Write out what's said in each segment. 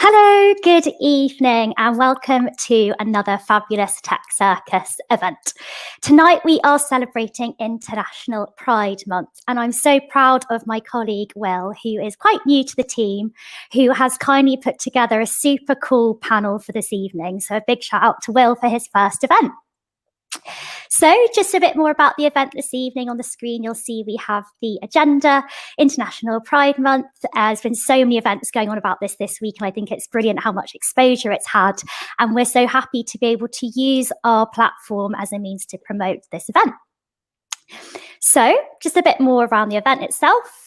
Hello, good evening, and welcome to another fabulous Tech Circus event. Tonight we are celebrating International Pride Month, and I'm so proud of my colleague Will, who is quite new to the team, who has kindly put together a super cool panel for this evening. So a big shout out to Will for his first event. So just a bit more about the event this evening. On the screen, you'll see we have the agenda, International Pride Month. There's been so many events going on about this week, and I think it's brilliant how much exposure it's had. And we're so happy to be able to use our platform as a means to promote this event. So just a bit more around the event itself.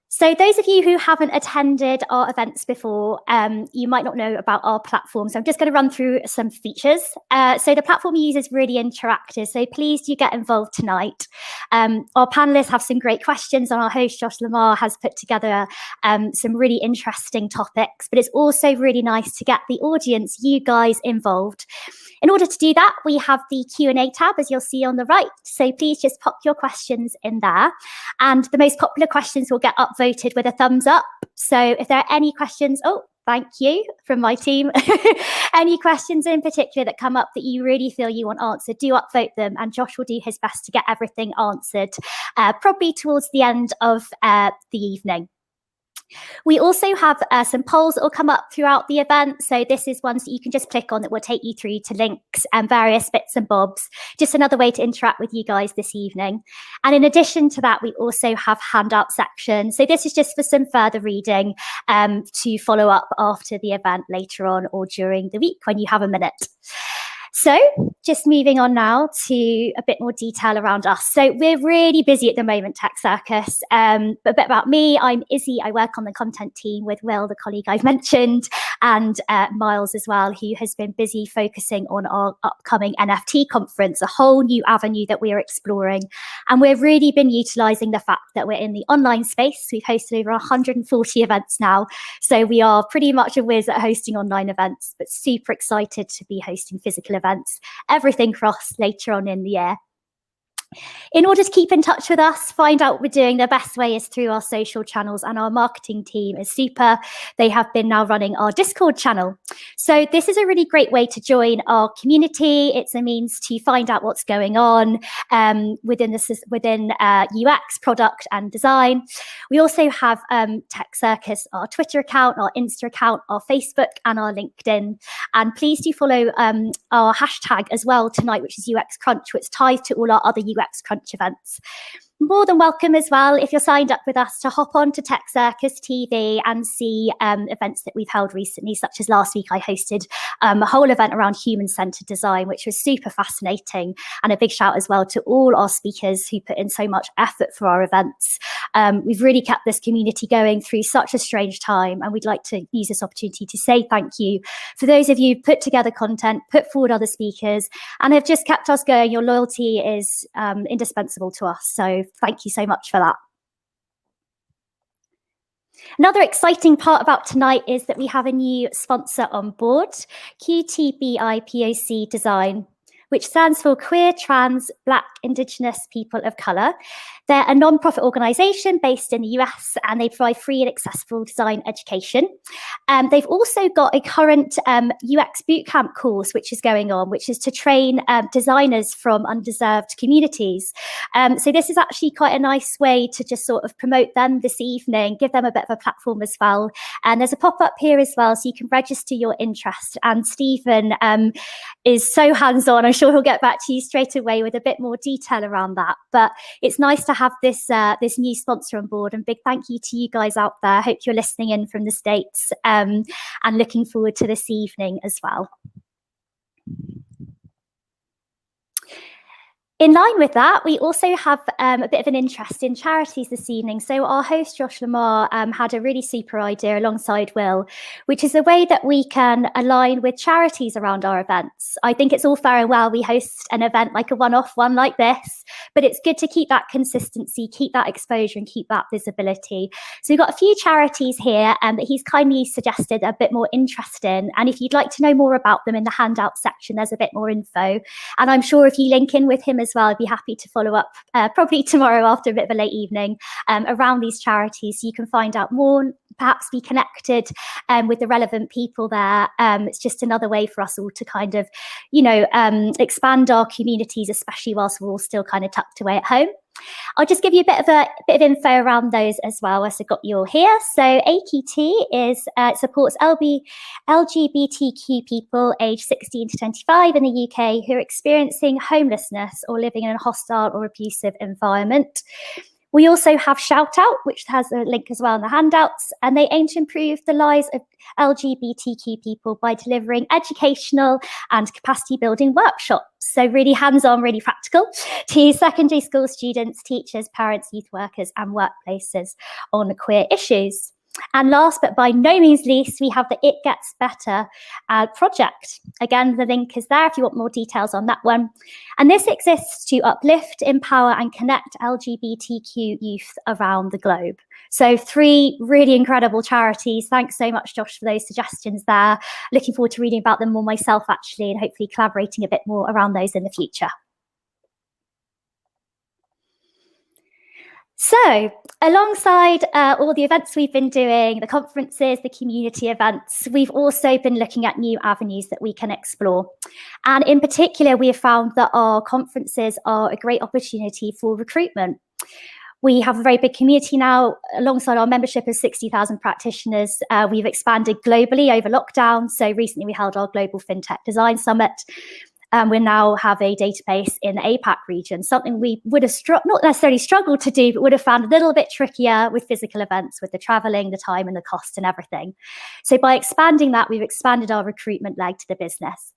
So those of you who haven't attended our events before, you might not know about our platform. So I'm just going to run through some features. So the platform we use is really interactive. So please do get involved tonight. Our panelists have some great questions, and our host, Josh Lamar, has put together some really interesting topics. But it's also really nice to get the audience, you guys, involved. In order to do that, we have the Q&A tab, as you'll see on the right. So please just pop your questions in there. And the most popular questions will get upvoted with a thumbs up. So if there are any questions, thank you from my team. Any questions in particular that come up that you really feel you want answered, do upvote them. And Josh will do his best to get everything answered, probably towards the end of the evening. We also have some polls that will come up throughout the event. So this is ones that you can just click on that will take you through to links and various bits and bobs. Just another way to interact with you guys this evening. And in addition to that, we also have handout section. So this is just for some further reading to follow up after the event later on or during the week when you have a minute. So just moving on now to a bit more detail around us. So we're really busy at the moment, Tech Circus. But a bit about me, I'm Izzy. I work on the content team with Will, the colleague I've mentioned, and Miles as well, who has been busy focusing on our upcoming NFT conference, a whole new avenue that we are exploring. And we've really been utilising the fact that we're in the online space. We've hosted over 140 events now. So we are pretty much a whiz at hosting online events, but super excited to be hosting physical events. Everything cross later on in the year. In order to keep in touch with us, find out what we're doing, the best way is through our social channels, and our marketing team is super. They have been now running our Discord channel. So this is a really great way to join our community. It's a means to find out what's going on within UX, product and design. We also have Tech Circus, our Twitter account, our Insta account, our Facebook and our LinkedIn. And please do follow our hashtag as well tonight, which is UX Crunch, which ties to all our other UX Crunch events. More than welcome as well, if you're signed up with us, to hop on to Tech Circus TV and see events that we've held recently, such as last week I hosted a whole event around human-centered design, which was super fascinating. And a big shout as well to all our speakers who put in so much effort for our events. We've really kept this community going through such a strange time, and we'd like to use this opportunity to say thank you for those of you who put together content, put forward other speakers, and have just kept us going. Your loyalty is indispensable to us. So thank you so much for that. Another exciting part about tonight is that we have a new sponsor on board, QTBI POC Design, which stands for Queer, Trans, Black, Indigenous People of Colour. They're a non-profit organisation based in the US, and they provide free and accessible design education. They've also got a current UX bootcamp course which is going on, which is to train designers from underserved communities. So this is actually quite a nice way to just sort of promote them this evening, give them a bit of a platform as well. And there's a pop-up here as well, so you can register your interest. And Stephen is so hands-on. I'm sure he'll get back to you straight away with a bit more detail around that. But it's nice to have this this new sponsor on board, and big thank you to you guys out there. I hope you're listening in from the States and looking forward to this evening as well. In line with that, we also have a bit of an interest in charities this evening. So our host, Josh Lamar, had a really super idea alongside Will, which is a way that we can align with charities around our events. I think it's all fair and well we host an event like a one-off one like this, but it's good to keep that consistency, keep that exposure and keep that visibility. So we've got a few charities here that he's kindly suggested a bit more interest in. And if you'd like to know more about them, in the handout section, there's a bit more info. And I'm sure if you link in with him as well, I'd be happy to follow up probably tomorrow after a bit of a late evening around these charities, so you can find out more perhaps be connected with the relevant people there. It's just another way for us all to kind of, expand our communities, especially whilst we're all still kind of tucked away at home. I'll just give you a bit of info around those as well as I got you all here. So AQT supports LGBTQ people aged 16 to 25 in the UK who are experiencing homelessness or living in a hostile or abusive environment. We also have Shout Out, which has a link as well in the handouts, and they aim to improve the lives of LGBTQ people by delivering educational and capacity building workshops. So really hands-on, really practical to secondary school students, teachers, parents, youth workers and workplaces on queer issues. And last but by no means least, we have the It Gets Better project. Again, the link is there if you want more details on that one. And this exists to uplift, empower and connect LGBTQ youth around the globe. So 3 really incredible charities. Thanks so much, Josh, for those suggestions there. Looking forward to reading about them more myself, actually, and hopefully collaborating a bit more around those in the future. So alongside all the events we've been doing, the conferences, the community events, we've also been looking at new avenues that we can explore. And in particular, we have found that our conferences are a great opportunity for recruitment. We have a very big community now. Alongside our membership of 60,000 practitioners, we've expanded globally over lockdown. So recently we held our Global FinTech Design Summit. We now have a database in the APAC region, something we would have not necessarily struggled to do, but would have found a little bit trickier with physical events, with the traveling, the time and the cost and everything. So by expanding that, we've expanded our recruitment leg to the business.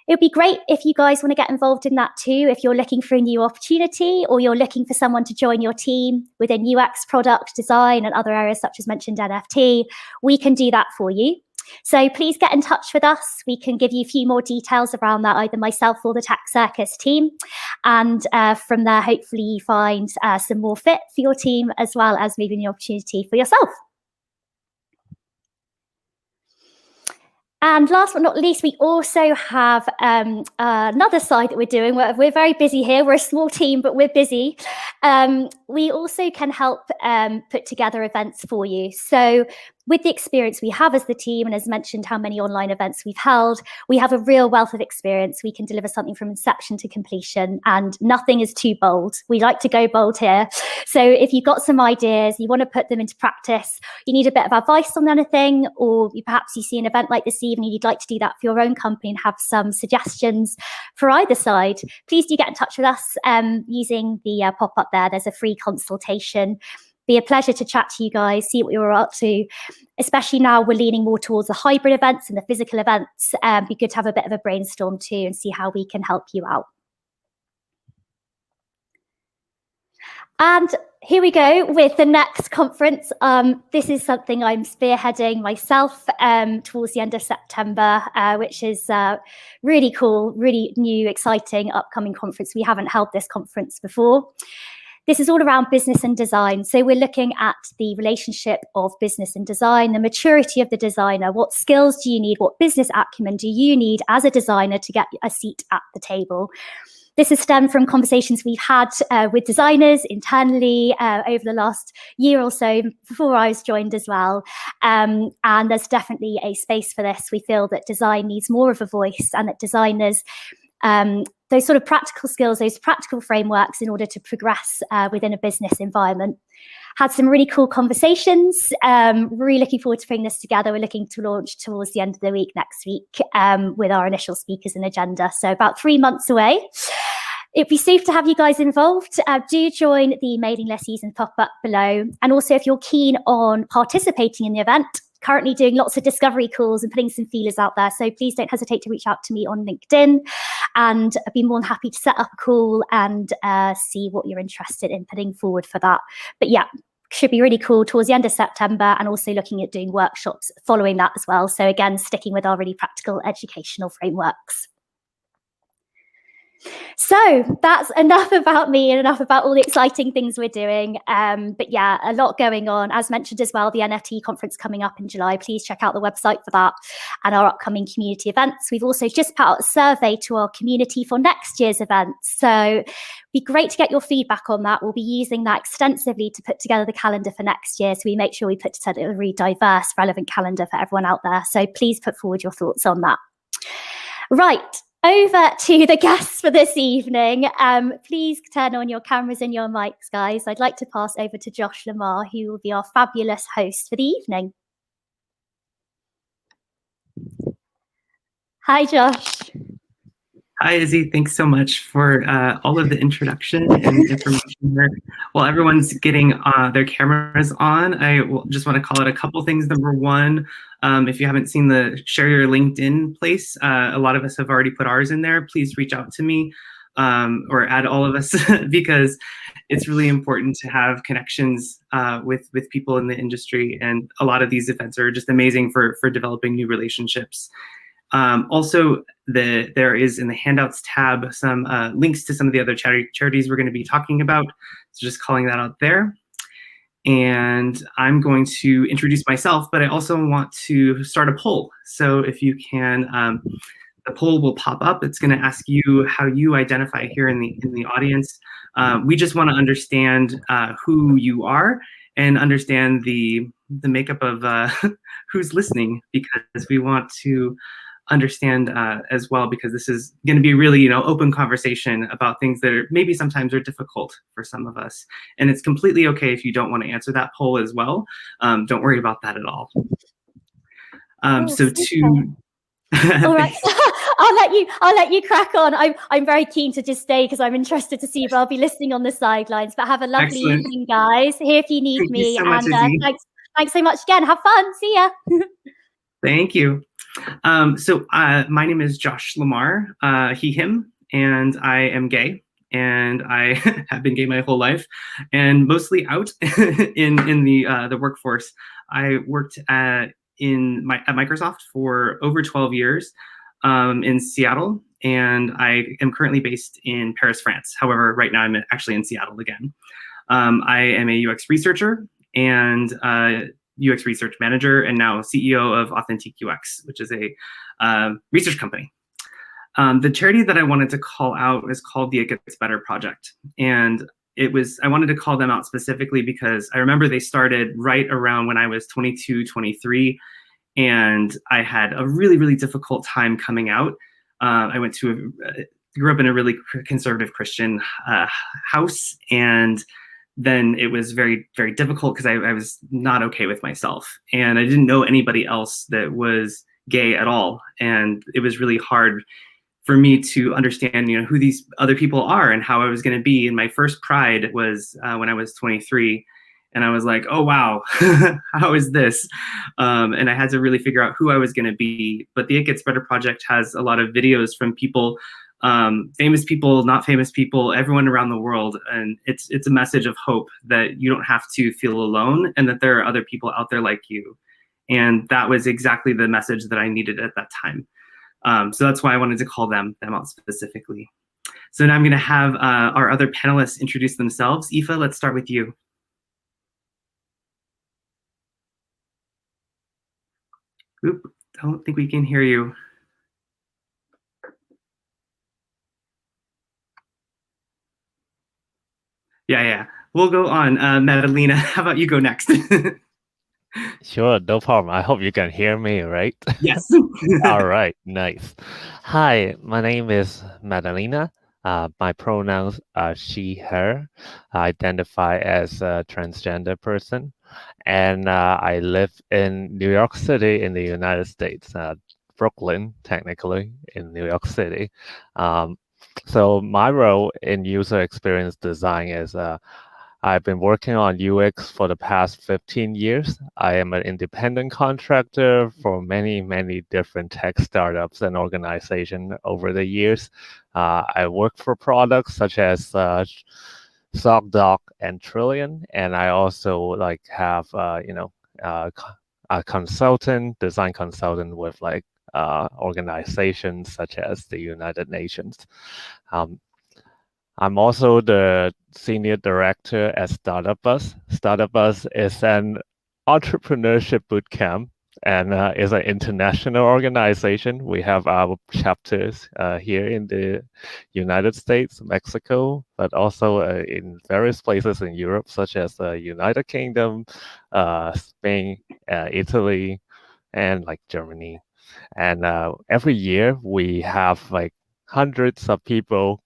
It would be great if you guys want to get involved in that too. If you're looking for a new opportunity or you're looking for someone to join your team within UX, product design and other areas such as mentioned NFT, we can do that for you. So please get in touch with us. We can give you a few more details around that, either myself or the Tech Circus team. And from there, hopefully you find some more fit for your team, as well as maybe the opportunity for yourself. And last but not least, we also have another side that we're doing. We're very busy here. We're a small team, but we're busy. We also can help put together events for you. So with the experience we have as the team, and as mentioned, how many online events we've held, we have a real wealth of experience. We can deliver something from inception to completion, and nothing is too bold. We like to go bold here. So if you've got some ideas, you want to put them into practice, you need a bit of advice on anything, or perhaps you see an event like this evening, you'd like to do that for your own company and have some suggestions for either side, please do get in touch with us using the pop-up there. There's a free consultation. Be a pleasure to chat to you guys, see what you're up to, especially now we're leaning more towards the hybrid events and the physical events. Be good to have a bit of a brainstorm too and see how we can help you out. And here we go with the next conference. This is something I'm spearheading myself towards the end of September, which is really cool, really new, exciting, upcoming conference. We haven't held this conference before. This is all around business and design. So we're looking at the relationship of business and design, the maturity of the designer. What skills do you need? What business acumen do you need as a designer to get a seat at the table? This has stemmed from conversations we've had with designers internally over the last year or so, before I was joined as well. And there's definitely a space for this. We feel that design needs more of a voice, and that designers, those sort of practical skills, those practical frameworks in order to progress within a business environment. Had some really cool conversations, really looking forward to putting this together. We're looking to launch towards the end of the week next week with our initial speakers and agenda. So about 3 months away. It'd be safe to have you guys involved. Do join the mailing list using pop-up below. And also if you're keen on participating in the event, currently doing lots of discovery calls and putting some feelers out there. So please don't hesitate to reach out to me on LinkedIn, and I'd be more than happy to set up a call and see what you're interested in putting forward for that. But yeah, should be really cool towards the end of September, and also looking at doing workshops following that as well. So again, sticking with our really practical educational frameworks. So that's enough about me and enough about all the exciting things we're doing. But yeah, a lot going on. As mentioned as well, the NFT conference coming up in July. Please check out the website for that and our upcoming community events. We've also just put out a survey to our community for next year's events. So it'd be great to get your feedback on that. We'll be using that extensively to put together the calendar for next year. So we make sure we put together a really diverse, relevant calendar for everyone out there. So please put forward your thoughts on that. Right. Over to the guests for this evening. Please turn on your cameras and your mics, guys. I'd like to pass over to Josh Lamar, who will be our fabulous host for the evening. Hi, Josh. Hi, Izzy. Thanks so much for all of the introduction and information here. While everyone's getting their cameras on, I just want to call out a couple things. Number one, if you haven't seen the share your LinkedIn place, a lot of us have already put ours in there. Please reach out to me or add all of us because it's really important to have connections with people in the industry. And a lot of these events are just amazing for developing new relationships. Also, there is in the handouts tab some links to some of the other charities we're going to be talking about. So just calling that out there. And I'm going to introduce myself, but I also want to start a poll. So if you can, the poll will pop up. It's going to ask you how you identify here in the audience. We just want to understand who you are and understand the makeup of who's listening, because we want to understand as well, because this is going to be really, open conversation about things that are maybe sometimes are difficult for some of us. And it's completely okay if you don't want to answer that poll as well. Don't worry about that at all. All right, I'll let you crack on. I'm very keen to just stay because I'm interested to see if I'll be listening on the sidelines. But have a lovely evening, guys. Here if you need me. So much, thanks so much again. Have fun. See ya. Thank you. My name is Josh Lamar, he, him, and I am gay, and I have been gay my whole life, and mostly out in the workforce. I worked at Microsoft for over 12 years in Seattle, and I am currently based in Paris, France. However, right now I'm actually in Seattle again. I am a UX researcher and UX research manager, and now CEO of Authentic UX, which is a research company. The charity that I wanted to call out is called the It Gets Better Project. And I wanted to call them out specifically because I remember they started right around when I was 22, 23, and I had a really, really difficult time coming out. I grew up in a really conservative Christian house, and then it was very, very difficult because I was not okay with myself, and I didn't know anybody else that was gay at all. And it was really hard for me to understand, who these other people are and how I was going to be. And my first Pride was when I was 23, and I was like, oh, wow, how is this? And I had to really figure out who I was going to be. But the It Gets Better Project has a lot of videos from people, famous people, not famous people, everyone around the world. And it's a message of hope that you don't have to feel alone and that there are other people out there like you. And that was exactly the message that I needed at that time. So that's why I wanted to call them out specifically. So now I'm going to have our other panelists introduce themselves. Aoife, let's start with you. Oop, don't think we can hear you. Yeah. We'll go on. Madalena, how about you go next? Sure, no problem. I hope you can hear me, right? Yes. All right, nice. Hi, my name is Madalena. My pronouns are she, her. I identify as a transgender person, and I live in New York City in the United States, Brooklyn, technically, in New York City. So my role in user experience design is I've been working on UX for the past 15 years. I am an independent contractor for many, many different tech startups and organizations over the years. I work for products such as ZocDoc and Trillion, and I also have a consultant, design consultant with organizations such as the United Nations. I'm also the senior director at Startup Bus. Startup Bus is an entrepreneurship bootcamp and is an international organization. We have our chapters here in the United States, Mexico, but also in various places in Europe, such as the United Kingdom, Spain, Italy, and like Germany. And every year we have like hundreds of people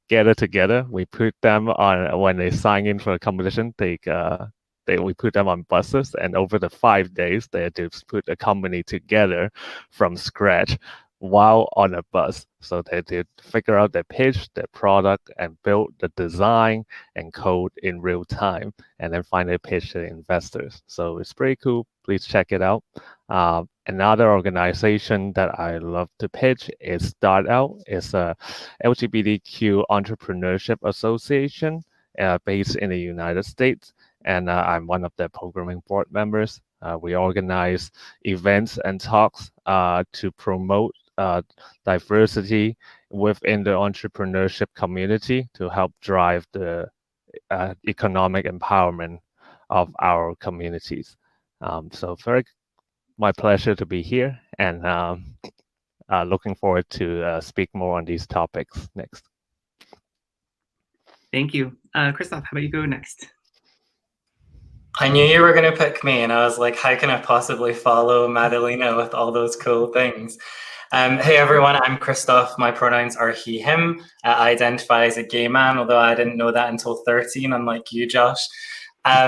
gather together. We put them on when they sign in for a competition. We put them on buses, and over the 5 days, they had to put a company together from scratch while on a bus. So they did figure out their pitch, their product, and build the design and code in real time, and then finally pitch to investors. So it's pretty cool. Please check it out. Another organization that I love to pitch is Start Out. It's a LGBTQ entrepreneurship association based in the United States, and I'm one of the programming board members. We organize events and talks to promote diversity within the entrepreneurship community to help drive the economic empowerment of our communities. So my pleasure to be here, and looking forward to speak more on these topics next. Thank you. Christoph, how about you go next? I knew you were going to pick me, and I was like, how can I possibly follow Madalena with all those cool things? Hey everyone, I'm Christoph. My pronouns are he, him. I identify as a gay man, although I didn't know that until 13, unlike you, Josh.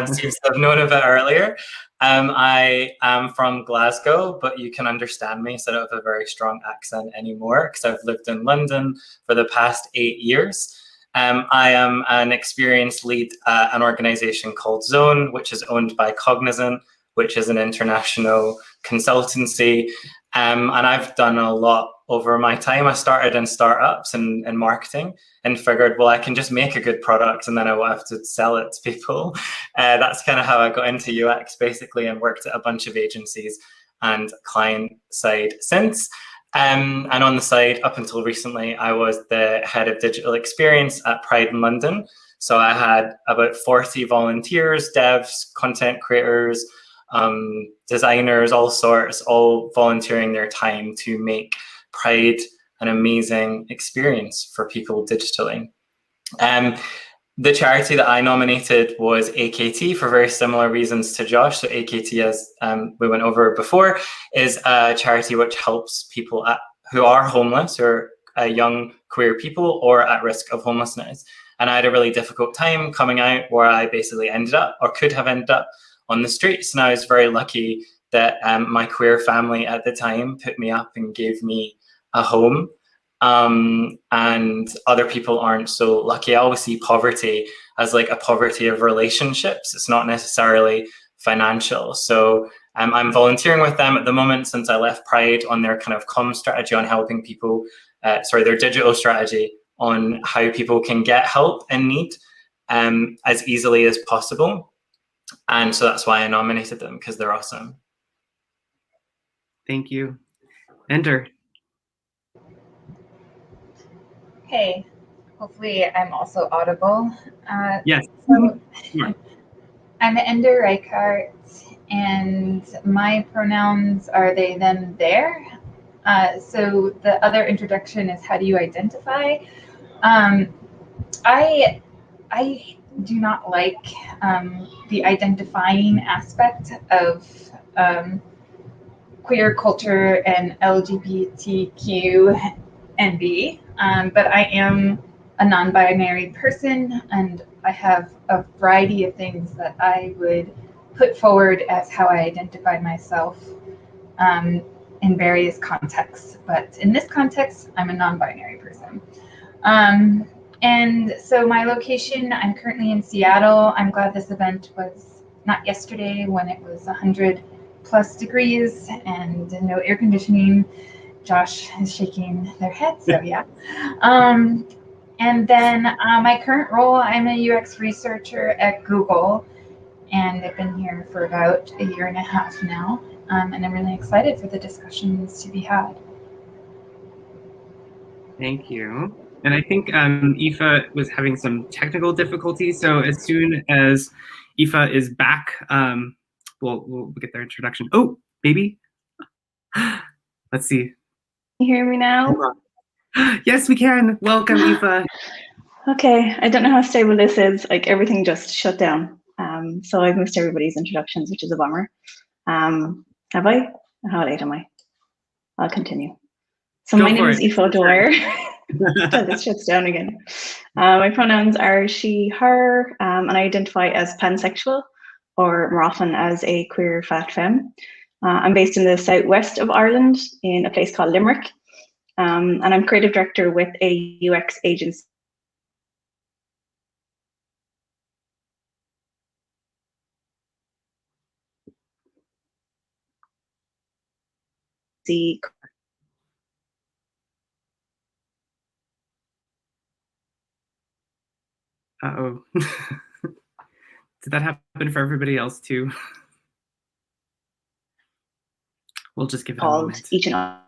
Seems to have known a bit earlier. I am from Glasgow, but you can understand me, so I don't have a very strong accent anymore because I've lived in London for the past 8 years. I am an experienced lead at an organization called Zone, which is owned by Cognizant, which is an international consultancy. And I've done a lot over my time. I started in startups and marketing and figured, well, I can just make a good product and then I won't have to sell it to people. That's kind of how I got into UX basically, and worked at a bunch of agencies and client side since. And on the side, up until recently, I was the head of digital experience at Pride in London. So I had about 40 volunteers, devs, content creators, designers, all sorts, all volunteering their time to make Pride an amazing experience for people digitally. The charity that I nominated was AKT for very similar reasons to Josh. So AKT, as we went over before, is a charity which helps people who are homeless, or young queer people, or at risk of homelessness. And I had a really difficult time coming out, where I basically ended up, or could have ended up, on the streets. And I was very lucky that my queer family at the time put me up and gave me a home. And other people aren't so lucky. I always see poverty as like a poverty of relationships. It's not necessarily financial. So I'm volunteering with them at the moment since I left Pride on their kind of comm strategy on helping people, their digital strategy on how people can get help in need as easily as possible. And so that's why I nominated them, because they're awesome. Thank you. Enter. Hey, hopefully I'm also audible. Yes. So Sure. I'm Ender Reichart, and my pronouns are they, them, their. So the other introduction is, how do you identify? I do not like the identifying aspect of queer culture and LGBTQ and B, but I am a non-binary person, and I have a variety of things that I would put forward as how I identify myself in various contexts. But in this context, I'm a non-binary person. And so my location, I'm currently in Seattle. I'm glad this event was not yesterday when it was 100+ degrees and no air conditioning. Josh is shaking their head, so yeah. And then my current role, I'm a UX researcher at Google, and I've been here for about 1.5 years now. and I'm really excited for the discussions to be had. Thank you. And I think Aoife was having some technical difficulties. So as soon as Aoife is back, we'll get their introduction. Oh, baby. Let's see. Can you hear me now? Yes, we can. Welcome, Aoife. Okay, I don't know how stable this is. Like everything just shut down. So I've missed everybody's introductions, which is a bummer. Have I? How late am I? I'll continue. So my name is Aoife O'Dwyer. Until this shuts down again. My pronouns are she, her, and I identify as pansexual, or more often as a queer fat femme. I'm based in the southwest of Ireland in a place called Limerick, and I'm creative director with a UX agency. Uh-oh. Did that happen for everybody else too? We'll just give it a moment. Each and all.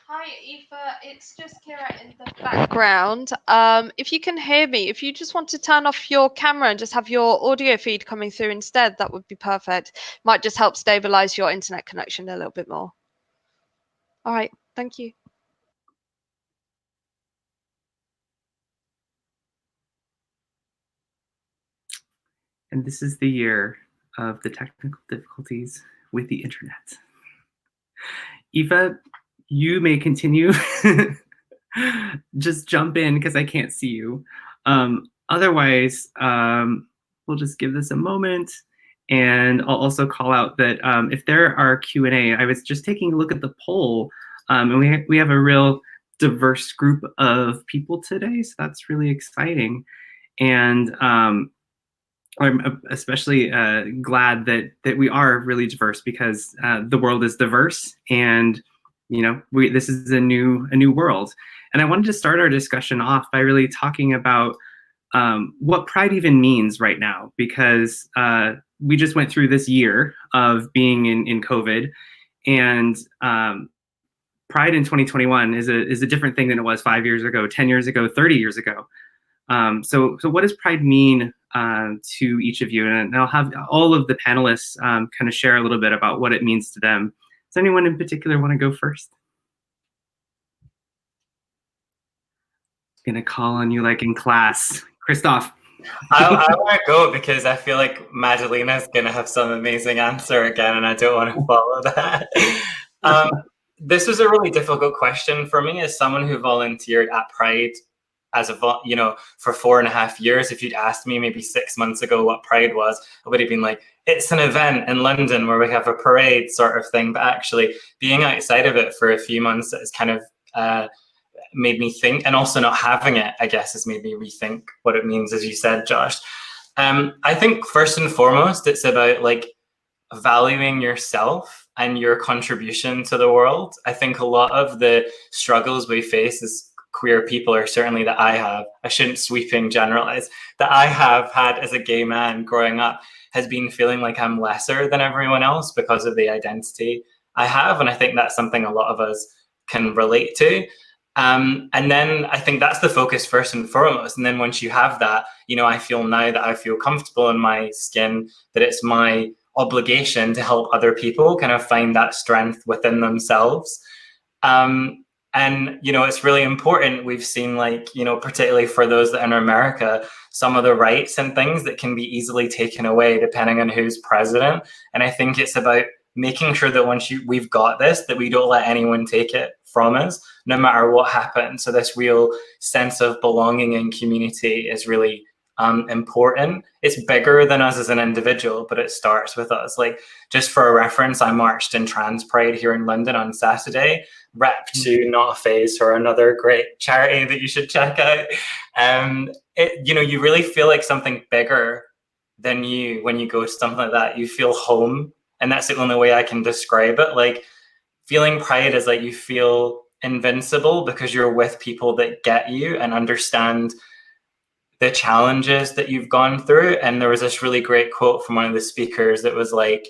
Hi, Aoife. It's just Kira in the background. If you can hear me, if you just want to turn off your camera and just have your audio feed coming through instead, that would be perfect. Might just help stabilize your internet connection a little bit more. All right. Thank you. And this is the year of the technical difficulties with the internet. Aoife, you may continue. Just jump in because I can't see you. Otherwise, we'll just give this a moment. And I'll also call out that if there are Q&A, I was just taking a look at the poll, and we have a real diverse group of people today, so that's really exciting. And I'm especially glad that we are really diverse, because the world is diverse, and this is a new world. And I wanted to start our discussion off by really talking about what Pride even means right now, because we just went through this year of being in COVID, and Pride in 2021 is a different thing than it was 5 years ago, 10 years ago, 30 years ago. So what does Pride mean to each of you? And I'll have all of the panelists kind of share a little bit about what it means to them. Does anyone in particular want to go first? I'm gonna call on you like in class. Christoph. I want to go because I feel like Madalina's going to have some amazing answer again, and I don't want to follow that. This was a really difficult question for me as someone who volunteered at Pride for 4.5 years. If you'd asked me maybe 6 months ago what Pride was, I would have been like, it's an event in London where we have a parade sort of thing. But actually being outside of it for a few months has kind of made me think, and also not having it, I guess, has made me rethink what it means, as you said, Josh. I think first and foremost, it's about like valuing yourself and your contribution to the world. I think a lot of the struggles we face as queer people, or certainly that I have, I shouldn't sweeping generalize, that I have had as a gay man growing up, has been feeling like I'm lesser than everyone else because of the identity I have. And I think that's something a lot of us can relate to. And then I think that's the focus first and foremost. And then once you have that, I feel now that I feel comfortable in my skin, that it's my obligation to help other people kind of find that strength within themselves. And, it's really important. We've seen particularly for those that are in America, some of the rights and things that can be easily taken away depending on who's president. And I think it's about making sure that once we've got this, that we don't let anyone take it from us, no matter what happens. So this real sense of belonging and community is really important. It's bigger than us as an individual, but it starts with us. Like, just for a reference, I marched in Trans Pride here in London on Saturday, rep to Not a Phase, or another great charity that you should check out. You really feel like something bigger than you when you go to something like that. You feel home. And that's the only way I can describe it. Like, feeling Pride is like you feel invincible because you're with people that get you and understand the challenges that you've gone through. And there was this really great quote from one of the speakers that was like,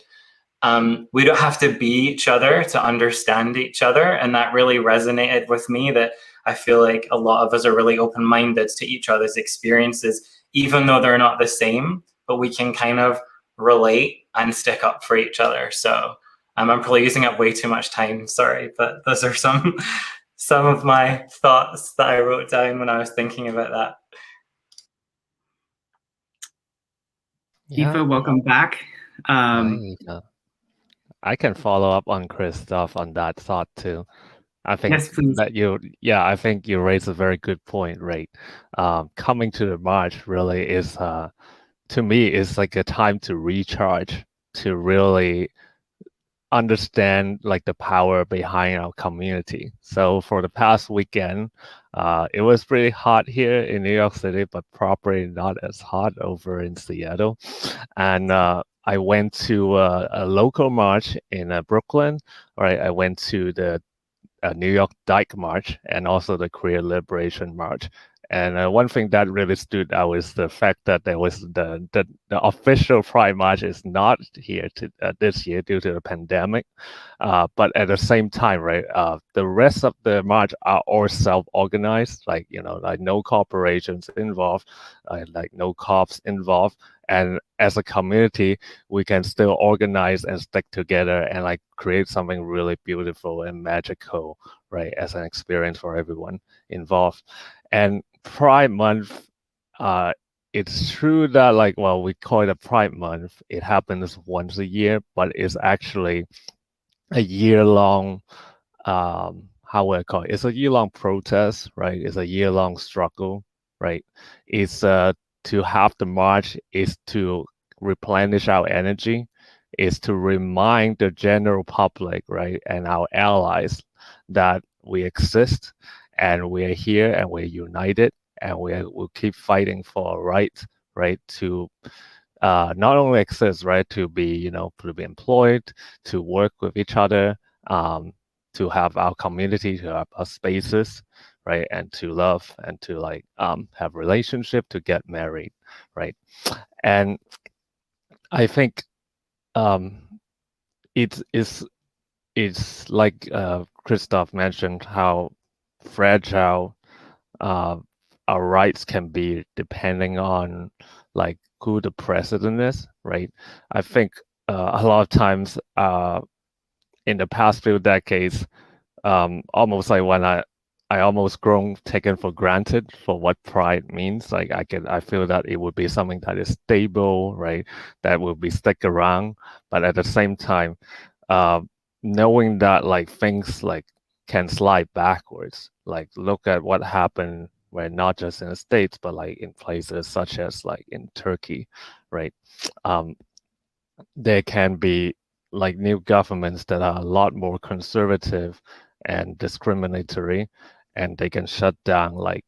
We don't have to be each other to understand each other. And that really resonated with me, that I feel like a lot of us are really open-minded to each other's experiences, even though they're not the same, but we can kind of relate and stick up for each other. So I'm probably using up way too much time, sorry, but those are some of my thoughts that I wrote down when I was thinking about that. Yeah. Aoife, welcome back. I can follow up on Christoph on that thought too. I think Yes, please. that I think you raised a very good point, right? Coming to the March really is, to me, is like a time to recharge, to really understand like the power behind our community. So for the past weekend, it was pretty hot here in New York City, but probably not as hot over in Seattle. And I went to a local march in Brooklyn. Right, I went to the New York Dyke March and also the Queer Liberation March. And one thing that really stood out is the fact that there was the official Pride March is not here this year due to the pandemic. But at the same time, right, the rest of the march are all self-organized, like, like no corporations involved, like no cops involved. And as a community, we can still organize and stick together and like create something really beautiful and magical, right, as an experience for everyone involved. And Pride Month, it's true that like, well, we call it a Pride Month. It happens once a year, but it's actually a year-long, how would I call it? It's a year-long protest, right? It's a year-long struggle, right? It's to have the march is to replenish our energy, is to remind the general public, right, and our allies that we exist and we're here and we're united and we'll keep fighting for our rights, right, to not only exist, right, to be, to be employed, to work with each other, to have our community, to have our spaces, right, and to love and to like have relationship, to get married, right. And I think it's like Christoph mentioned, how fragile our rights can be depending on like who the president is, right? I think a lot of times in the past few decades, almost like when I almost taken for granted for what pride means. Like I feel that it would be something that is stable, right? That will be stick around. But at the same time, knowing that like things like can slide backwards, like look at what happened where not just in the States, but like in places such as like in Turkey, right? There can be like new governments that are a lot more conservative and discriminatory, and they can shut down like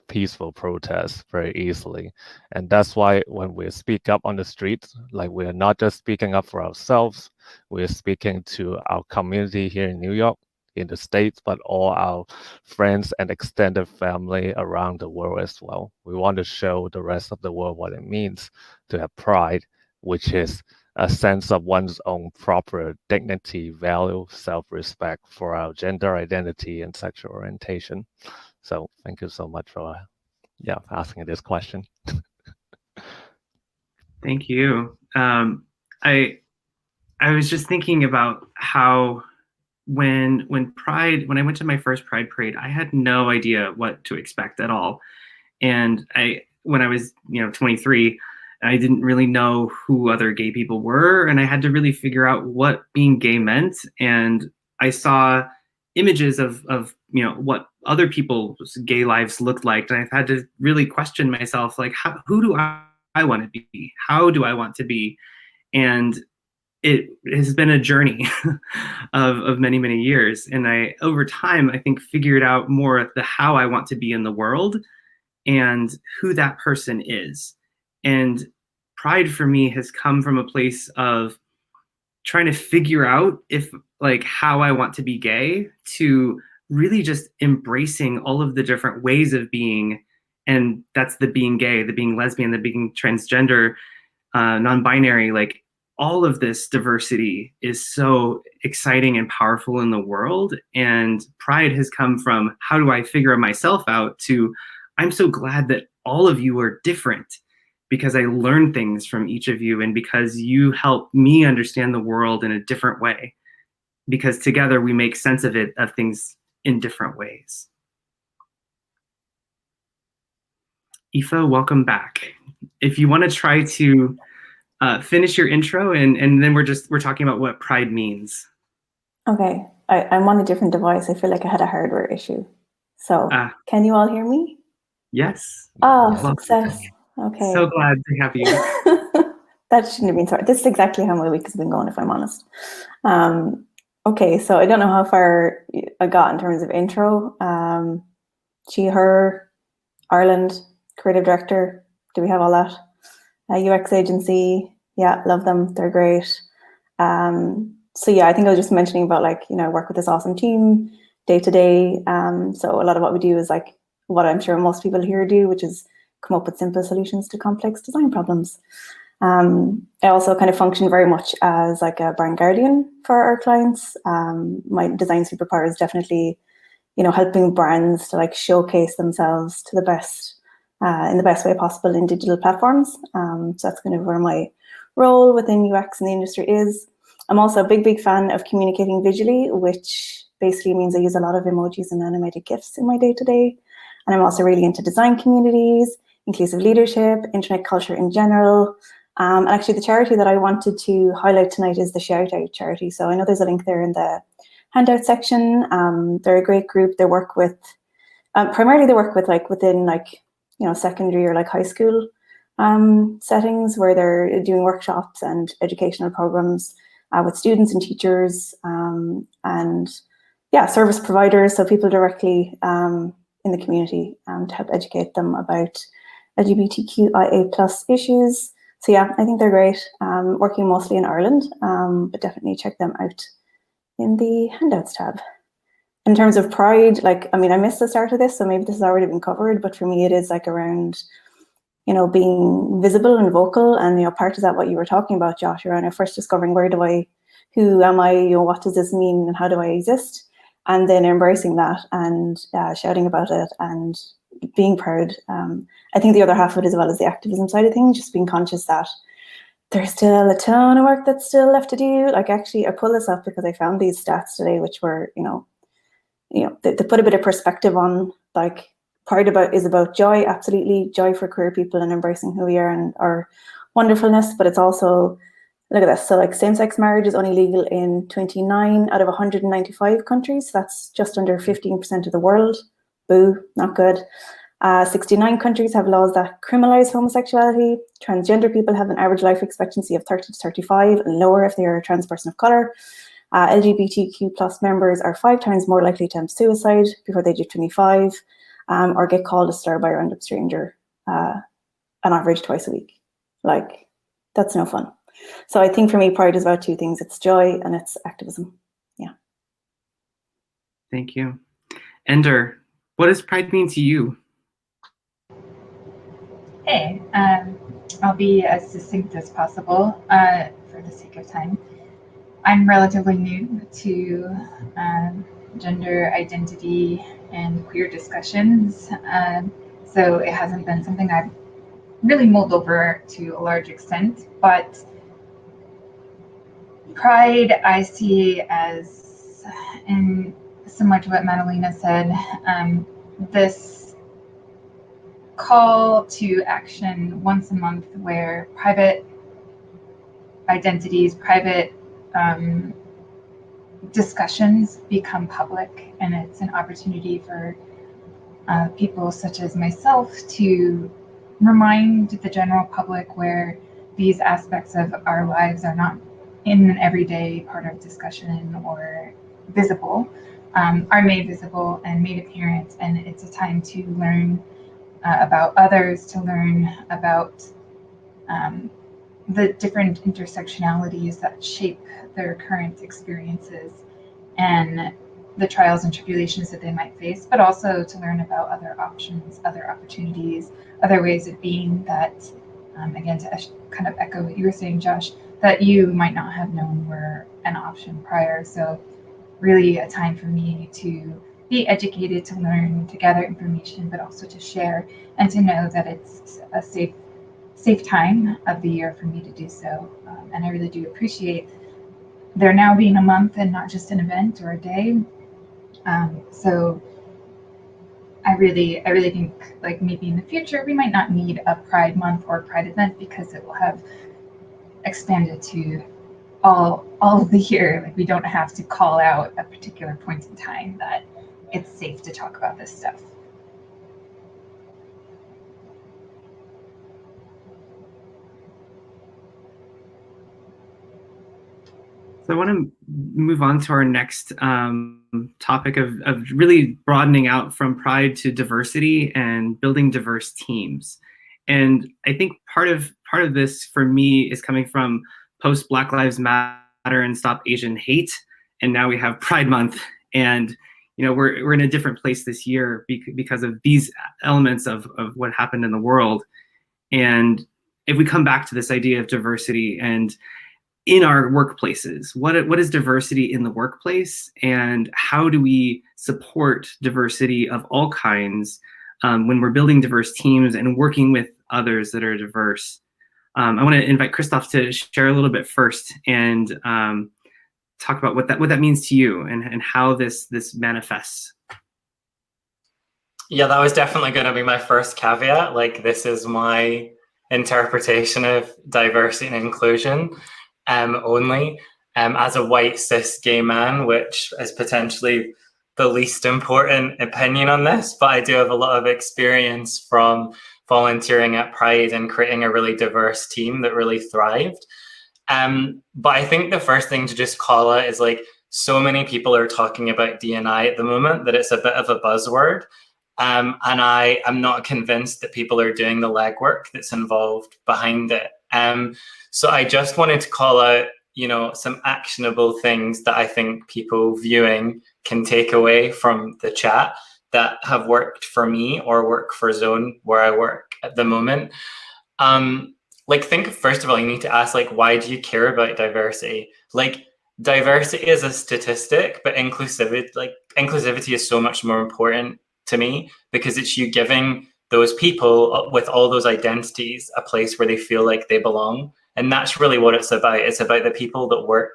peaceful protests very easily. And that's why when we speak up on the streets, like we're not just speaking up for ourselves, we're speaking to our community here in New York, in the States, but all our friends and extended family around the world as well. We want to show the rest of the world what it means to have pride, which is a sense of one's own proper dignity, value, self-respect for our gender identity and sexual orientation. So thank you so much for asking this question. Thank you. I was just thinking about how when I went to my first Pride parade, I had no idea what to expect at all. And when I was 23, I didn't really know who other gay people were, and I had to really figure out what being gay meant. And I saw images of what other people's gay lives looked like, and I've had to really question myself, like, who do I want to be? How do I want to be? And it has been a journey of many, many years. And over time, I think, figured out more the how I want to be in the world and who that person is. And pride for me has come from a place of trying to figure out how I want to be gay, to really just embracing all of the different ways of being. And that's the being gay, the being lesbian, the being transgender, non-binary, like all of this diversity is so exciting and powerful in the world. And Pride has come from how do I figure myself out to I'm so glad that all of you are different because I learn things from each of you and because you help me understand the world in a different way. Because together we make sense of it, of things in different ways. Aoife, welcome back. If you want to try to finish your intro and then we're talking about what Pride means. Okay, I'm on a different device. I feel like I had a hardware issue. So can you all hear me? Yes. Oh, success. Okay. So glad to have you. That shouldn't have been sorry. This is exactly how my week has been going, if I'm honest. Okay, so I don't know how far I got in terms of intro. She, her, Ireland, creative director. Do we have all that? UX agency. Yeah, love them. They're great. So yeah, I think I was just mentioning about like, I work with this awesome team day to day. So a lot of what we do is like what I'm sure most people here do, which is come up with simple solutions to complex design problems. I also kind of function very much as like a brand guardian for our clients. My design superpower is definitely, helping brands to like showcase themselves to the best, in the best way possible in digital platforms. So that's kind of where my role within UX in the industry is. I'm also a big fan of communicating visually, which basically means I use a lot of emojis and animated GIFs in my day-to-day. And I'm also really into design communities, inclusive leadership, internet culture in general. And actually the charity that I wanted to highlight tonight is the Shout Out charity. So I know there's a link there in the handout section. They're a great group. They work with, primarily they work with like within like, secondary or like high school settings where they're doing workshops and educational programs with students and teachers and yeah, service providers. So people directly in the community to help educate them about LGBTQIA+ issues. So yeah, I think they're great. Working mostly in Ireland, but definitely check them out in the handouts tab. In terms of Pride, I missed the start of this, so maybe this has already been covered, but for me it is like around, being visible and vocal. And, part of that, what you were talking about, Josh, around first discovering who am I, what does this mean and how do I exist? And then embracing that and shouting about it and being proud. I think the other half of it as well is the activism side of things, just being conscious that there's still a ton of work that's still left to do. Like actually, I pulled this up because I found these stats today, which were, they put a bit of perspective on like Pride is about joy, absolutely joy for queer people and embracing who we are and our wonderfulness. But it's also, look at this. So like same-sex marriage is only legal in 29 out of 195 countries. That's just under 15% of the world. Boo, not good. 69 countries have laws that criminalize homosexuality. Transgender people have an average life expectancy of 30 to 35 and lower if they are a trans person of color. LGBTQ+ members are 5 times more likely to attempt suicide before the age of 25 or get called a slur by a random stranger on average twice a week. Like, that's no fun. So I think for me, Pride is about 2 things. It's joy and it's activism. Yeah. Thank you. Ender, what does Pride mean to you? Hey, I'll be as succinct as possible for the sake of time. I'm relatively new to gender identity and queer discussions, so it hasn't been something I've really mulled over to a large extent, but Pride I see as, in similar to what Madalena said, this call to action once a month where private identities, private discussions become public, and it's an opportunity for people such as myself to remind the general public where these aspects of our lives are not in an everyday part of discussion or visible, are made visible and made apparent, and it's a time to learn about others, to learn about the different intersectionalities that shape their current experiences and the trials and tribulations that they might face, but also to learn about other options, other opportunities, other ways of being that, again, to kind of echo what you were saying, Josh, that you might not have known were an option prior. So really a time for me to be educated, to learn, to gather information, but also to share and to know that it's a safe time of the year for me to do so. And I really do appreciate there now being a month and not just an event or a day. So I really think, like, maybe in the future we might not need a Pride Month or Pride event because it will have expanded to all of the year. Like, we don't have to call out a particular point in time that it's safe to talk about this stuff. So I want to move on to our next topic of really broadening out from pride to diversity and building diverse teams. And I think part of this for me is coming from post Black Lives Matter and Stop Asian Hate, and now we have Pride Month, and we're in a different place this year because of these elements of what happened in the world. And if we come back to this idea of diversity and in our workplaces, what is diversity in the workplace, and how do we support diversity of all kinds when we're building diverse teams and working with others that are diverse? I want to invite Christoph to share a little bit first and talk about what that means to you and how this manifests. Yeah, that was definitely going to be my first caveat. Like, this is my interpretation of diversity and inclusion. Only as a white cis gay man, which is potentially the least important opinion on this, but I do have a lot of experience from volunteering at Pride and creating a really diverse team that really thrived. But I think the first thing to just call out is, like, so many people are talking about D&I at the moment that it's a bit of a buzzword. And I am not convinced that people are doing the legwork that's involved behind it. So I just wanted to call out, some actionable things that I think people viewing can take away from the chat that have worked for me or work for Zone, where I work at the moment. First of all, you need to ask, why do you care about diversity? Diversity is a statistic, but inclusivity is so much more important to me because it's you giving those people with all those identities a place where they feel like they belong. And that's really what it's about. It's about the people that work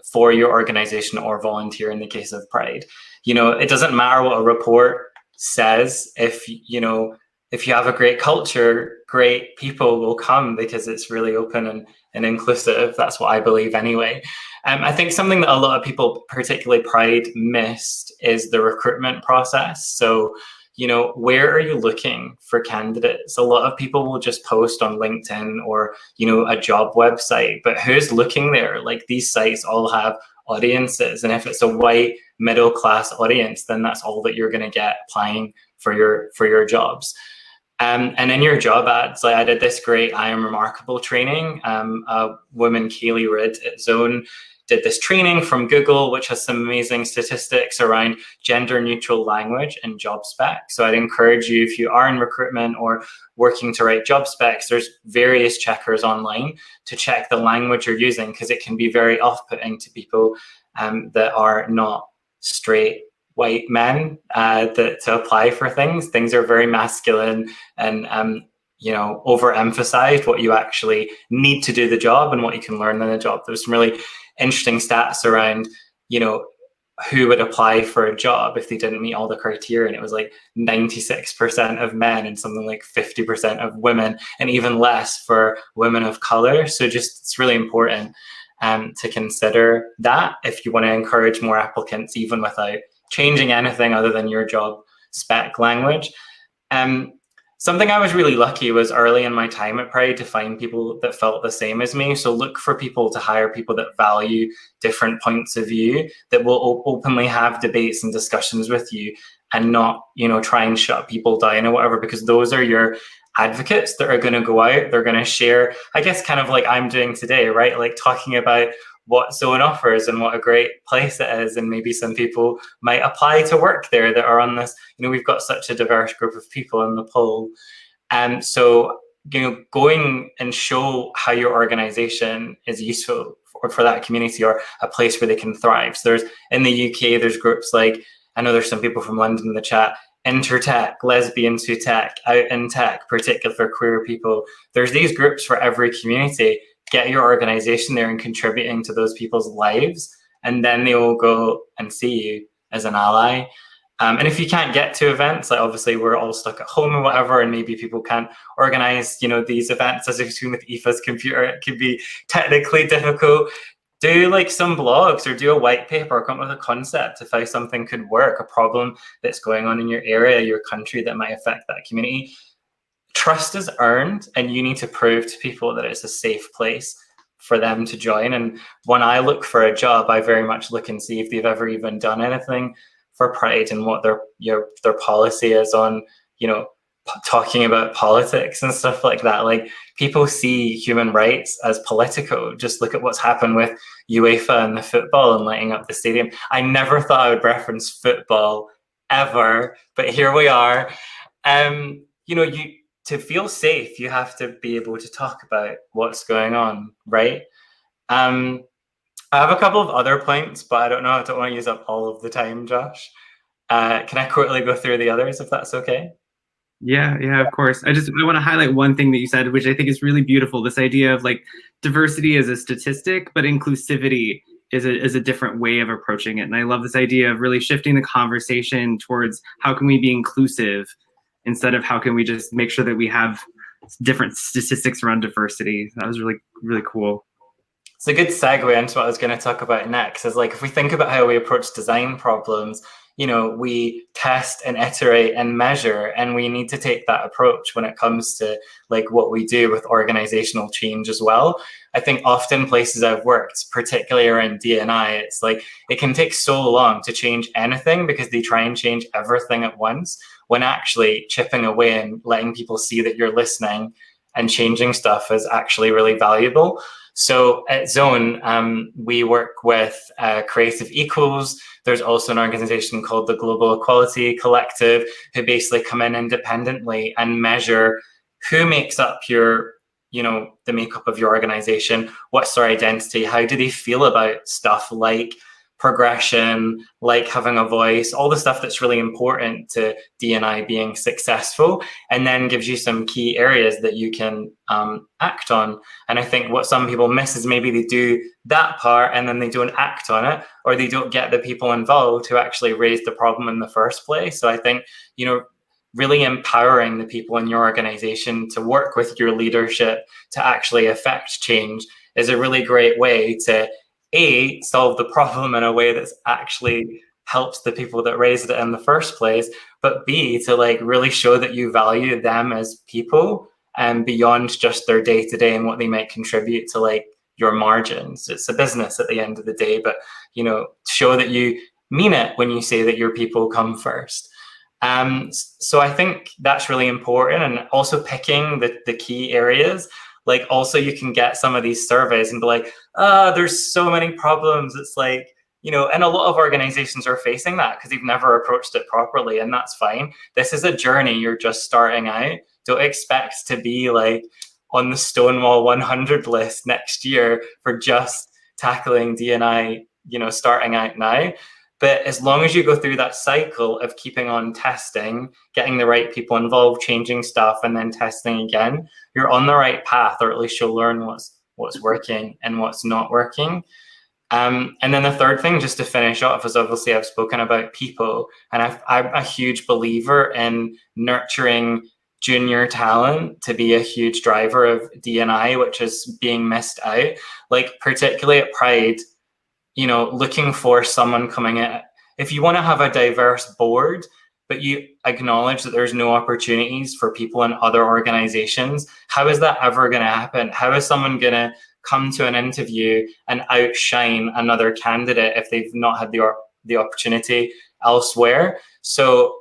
for your organization or volunteer in the case of Pride. It doesn't matter what a report says. If you have a great culture, great people will come because it's really open and inclusive. That's what I believe anyway. I think something that a lot of people, particularly Pride, missed is the recruitment process. So, where are you looking for candidates? A lot of people will just post on LinkedIn or, a job website, but who's looking there? These sites all have audiences. And if it's a white middle-class audience, then that's all that you're going to get applying for your jobs. And in your job ads, I did this great I Am Remarkable training. A woman, Kaylee Ridd at Zone, did this training from Google, which has some amazing statistics around gender neutral language and job specs. So I'd encourage you, if you are in recruitment or working to write job specs, there's various checkers online to check the language you're using, because it can be very off-putting to people that are not straight white men to apply for things. Things are very masculine and overemphasized what you actually need to do the job and what you can learn in the job. There's some really interesting stats around, who would apply for a job if they didn't meet all the criteria. And it was 96% of men and something like 50% of women, and even less for women of color. So it's really important to consider that if you want to encourage more applicants, even without changing anything other than your job spec language. Something I was really lucky was early in my time at Pride to find people that felt the same as me. So look for people to hire people that value different points of view, that will openly have debates and discussions with you and not, try and shut people down or whatever, because those are your advocates that are going to go out. They're going to share, I guess, kind of like I'm doing today, right? Talking about what Zone offers and what a great place it is. And maybe some people might apply to work there that are on this. We've got such a diverse group of people in the poll. And so going and show how your organization is useful for that community or a place where they can thrive. So there's, in the UK, there's groups like, I know there's some people from London in the chat, Intertech, Lesbians Who Tech, Out in Tech, particularly for queer people. There's these groups for every community. Get your organization there and contributing to those people's lives, and then they will go and see you as an ally. And if you can't get to events, like obviously we're all stuck at home or whatever, and maybe people can't organize, these events, as you've seen with Aoife's computer, it could be technically difficult. Do like some blogs or do a white paper, or come up with a concept of how something could work, a problem that's going on in your area, your country that might affect that community. Trust is earned, and you need to prove to people that it's a safe place for them to join. And when I look for a job, I very much look and see if they've ever even done anything for Pride and what their policy is on, talking about politics and stuff like that. Like, people see human rights as political. Just look at what's happened with UEFA and the football and lighting up the stadium. I never thought I would reference football ever, but here we are. To feel safe, you have to be able to talk about what's going on, right? I have a couple of other points, but I don't want to use up all of the time, Josh. Can I quickly go through the others, if that's okay? Yeah, of course. I want to highlight one thing that you said, which I think is really beautiful. This idea of like diversity as a statistic, but inclusivity is a different way of approaching it. And I love this idea of really shifting the conversation towards how can we be inclusive instead of how can we just make sure that we have different statistics around diversity. That was really, really cool. It's a good segue into what I was going to talk about next, is like, if we think about how we approach design problems, we test and iterate and measure, and we need to take that approach when it comes to like what we do with organizational change as well. I think often places I've worked, particularly around D&I, it's like it can take so long to change anything because they try and change everything at once, when actually chipping away and letting people see that you're listening and changing stuff is actually really valuable. So at Zone, we work with Creative Equals. There's also an organization called the Global Equality Collective, who basically come in independently and measure who makes up the makeup of your organization, what's their identity, how do they feel about stuff like progression, like having a voice, all the stuff that's really important to D&I being successful, and then gives you some key areas that you can act on. And I think what some people miss is maybe they do that part and then they don't act on it, or they don't get the people involved who actually raised the problem in the first place. So I think, really empowering the people in your organization to work with your leadership to actually affect change is a really great way to A, solve the problem in a way that's actually helps the people that raised it in the first place, but B, to like really show that you value them as people and beyond just their day-to-day and what they might contribute to like your margins. It's a business at the end of the day, but show that you mean it when you say that your people come first. So I think that's really important, and also picking the key areas. Like, also you can get some of these surveys and be like, there's so many problems. It's like, and a lot of organizations are facing that because they've never approached it properly, and that's fine. This is a journey. You're just starting out. Don't expect to be like on the Stonewall 100 list next year for just tackling D&I, starting out now. But as long as you go through that cycle of keeping on testing, getting the right people involved, changing stuff, and then testing again, you're on the right path, or at least you'll learn what's working and what's not working. And then the third thing, just to finish off, is obviously I've spoken about people, and I'm a huge believer in nurturing junior talent to be a huge driver of D&I, which is being missed out. Like, particularly at Pride, looking for someone coming in. If you want to have a diverse board, but you acknowledge that there's no opportunities for people in other organizations, how is that ever going to happen? How is someone going to come to an interview and outshine another candidate if they've not had the opportunity elsewhere? So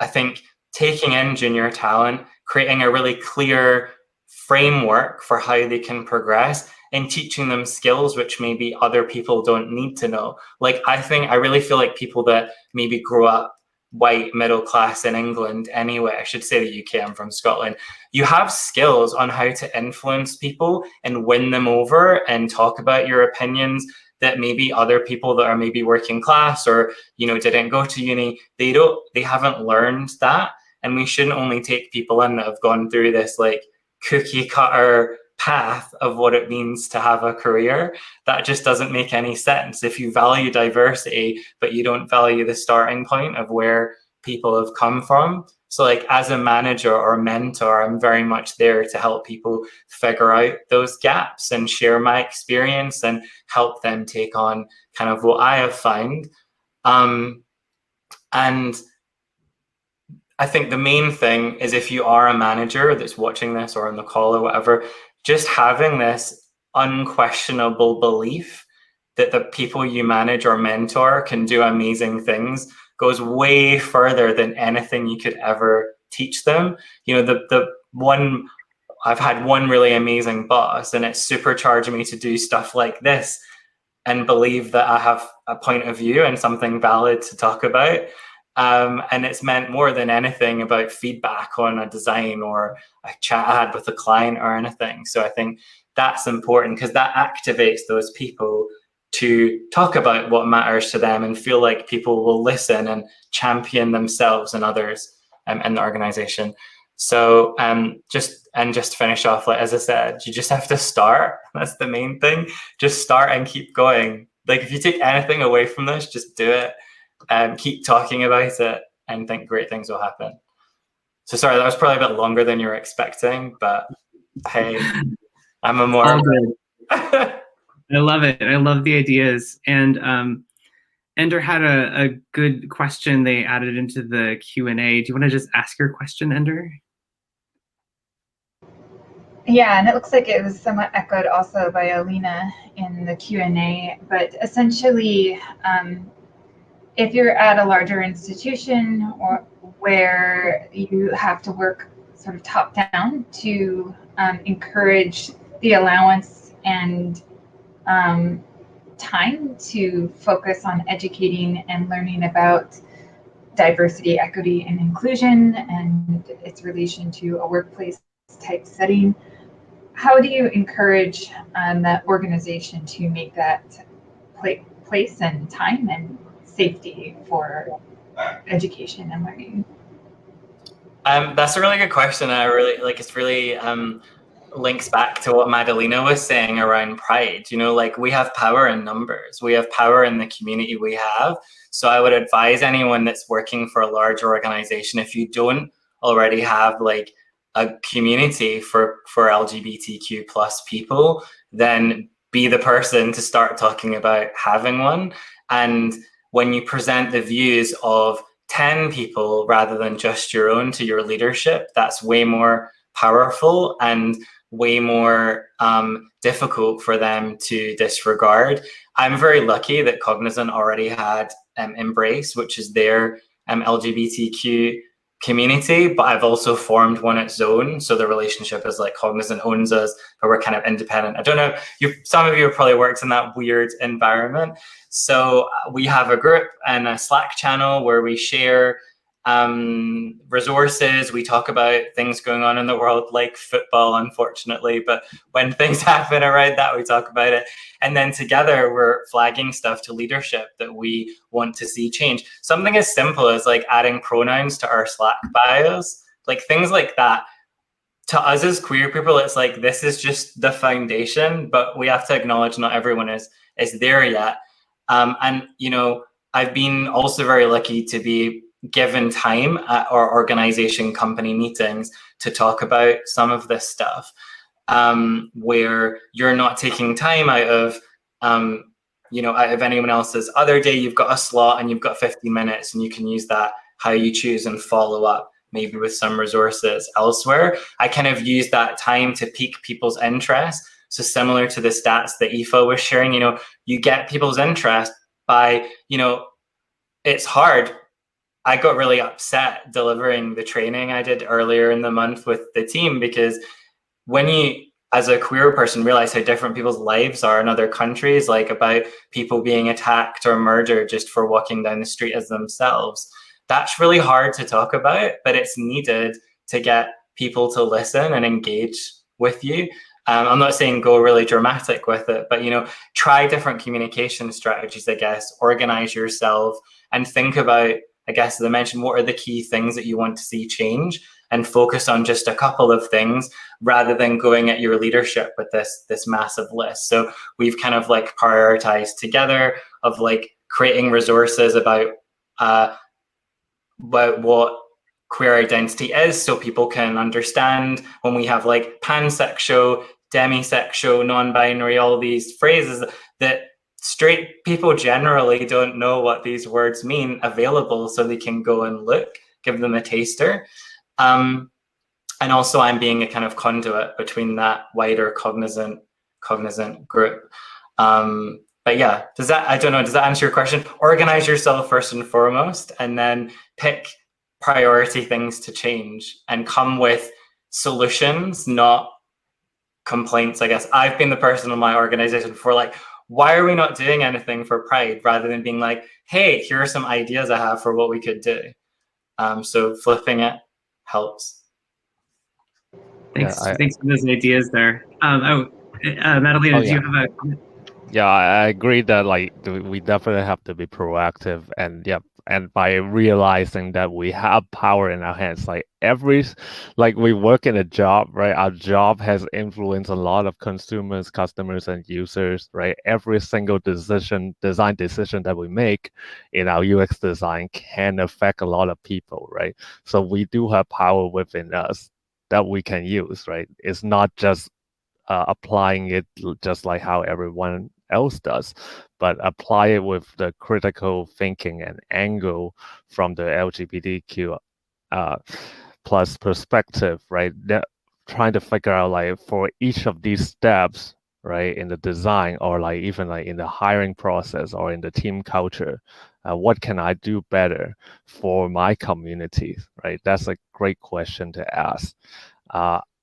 I think taking in junior talent, creating a really clear framework for how they can progress, and teaching them skills which maybe other people don't need to know. Like, I really feel like people that maybe grow up white middle class in England anyway. I should say the UK, I'm from Scotland. You have skills on how to influence people and win them over and talk about your opinions that maybe other people that are maybe working class or, you know, didn't go to uni, they haven't learned that. And we shouldn't only take people in that have gone through this like cookie cutter path of what it means to have a career. That just doesn't make any sense. If you value diversity, but you don't value the starting point of where people have come from. So like as a manager or mentor, I'm very much there to help people figure out those gaps and share my experience and help them take on kind of what I have found. And I think the main thing is if you are a manager that's watching this or on the call or whatever, just having this unquestionable belief that the people you manage or mentor can do amazing things goes way further than anything you could ever teach them. You know, I've had one really amazing boss, and it's supercharging me to do stuff like this and believe that I have a point of view and something valid to talk about. And it's meant more than anything about feedback on a design or a chat I had with a client or anything. So I think that's important because that activates those people to talk about what matters to them and feel like people will listen and champion themselves and others in the organization. So just to finish off, like as I said, you just have to start. That's the main thing. Just start and keep going. Like if you take anything away from this, just do it. Keep talking about it and think great things will happen. So sorry, that was probably a bit longer than you were expecting, but hey, I'm a more... I love it. I love the ideas. And Ender had a good question they added into the Q&A. Do you want to just ask your question, Ender? Yeah, and it looks like it was somewhat echoed also by Alina in the Q&A, but essentially, if you're at a larger institution or where you have to work sort of top down to encourage the allowance and time to focus on educating and learning about diversity, equity, and inclusion and its relation to a workplace type setting, how do you encourage the organization to make that place and time and safety for education and learning? That's a really good question. I really like. It's really links back to what Madalena was saying around pride. You know, like we have power in numbers. We have power in the community we have. So I would advise anyone that's working for a large organization, if you don't already have like a community for LGBTQ plus people, then be the person to start talking about having one. And when you present the views of 10 people rather than just your own to your leadership, that's way more powerful and way more difficult for them to disregard. I'm very lucky that Cognizant already had Embrace, which is their LGBTQ community, but I've also formed one its own. So the relationship is like Cognizant owns us, but we're kind of independent. I don't know, some of you have probably worked in that weird environment. So we have a group and a Slack channel where we share resources. We talk about things going on in the world like football, unfortunately, but when things happen around that, we talk about it. And then together we're flagging stuff to leadership that we want to see change. Something as simple as like adding pronouns to our Slack bios, like things like that. To us as queer people, it's like, this is just the foundation, but we have to acknowledge not everyone is there yet. And, you know, I've been also very lucky to be given time at our organization company meetings to talk about some of this stuff, where you're not taking time out of, you know, out of anyone else's other day. You've got a slot and you've got 15 minutes and you can use that how you choose and follow up maybe with some resources elsewhere. I kind of use that time to pique people's interest. So similar to the stats that Aoife was sharing, you know, you get people's interest by, you know, it's hard. I got really upset delivering the training I did earlier in the month with the team, because when you, as a queer person, realize how different people's lives are in other countries, like about people being attacked or murdered just for walking down the street as themselves, That's really hard to talk about, but it's needed to get people to listen and engage with you. I'm not saying go really dramatic with it, but try different communication strategies, I guess, organize yourself and think about, I guess, as I mentioned, what are the key things that you want to see change, and focus on just a couple of things rather than going at your leadership with this massive list. So we've kind of like prioritized together of like creating resources about what queer identity is, so people can understand when we have like pansexual, demisexual, non-binary, all these phrases that straight people generally don't know what these words mean, available so they can go and look, give them a taster. And also I'm being a kind of conduit between that wider cognizant group. But yeah, does that answer your question? Organize yourself first and foremost, and then pick priority things to change and come with solutions, not complaints, I guess. I've been the person in my organization for like, why are we not doing anything for Pride, rather than being like, hey, here are some ideas I have for what we could do. So flipping it helps. Thanks, Yeah, thanks for those ideas there. Madalena, do you have a comment? Yeah, I agree that like we definitely have to be proactive, and and by realizing that we have power in our hands, like we work in a job, right? Our job has influenced a lot of consumers, customers, and users, right? Every single design decision that we make in our UX design can affect a lot of people, right? So we do have power within us that we can use, right? It's not just applying it just like how everyone else does, but apply it with the critical thinking and angle from the LGBTQ plus perspective, right? That trying to figure out like for each of these steps, right, in the design or like even like in the hiring process or in the team culture, what can I do better for my community, right? That's a great question to ask.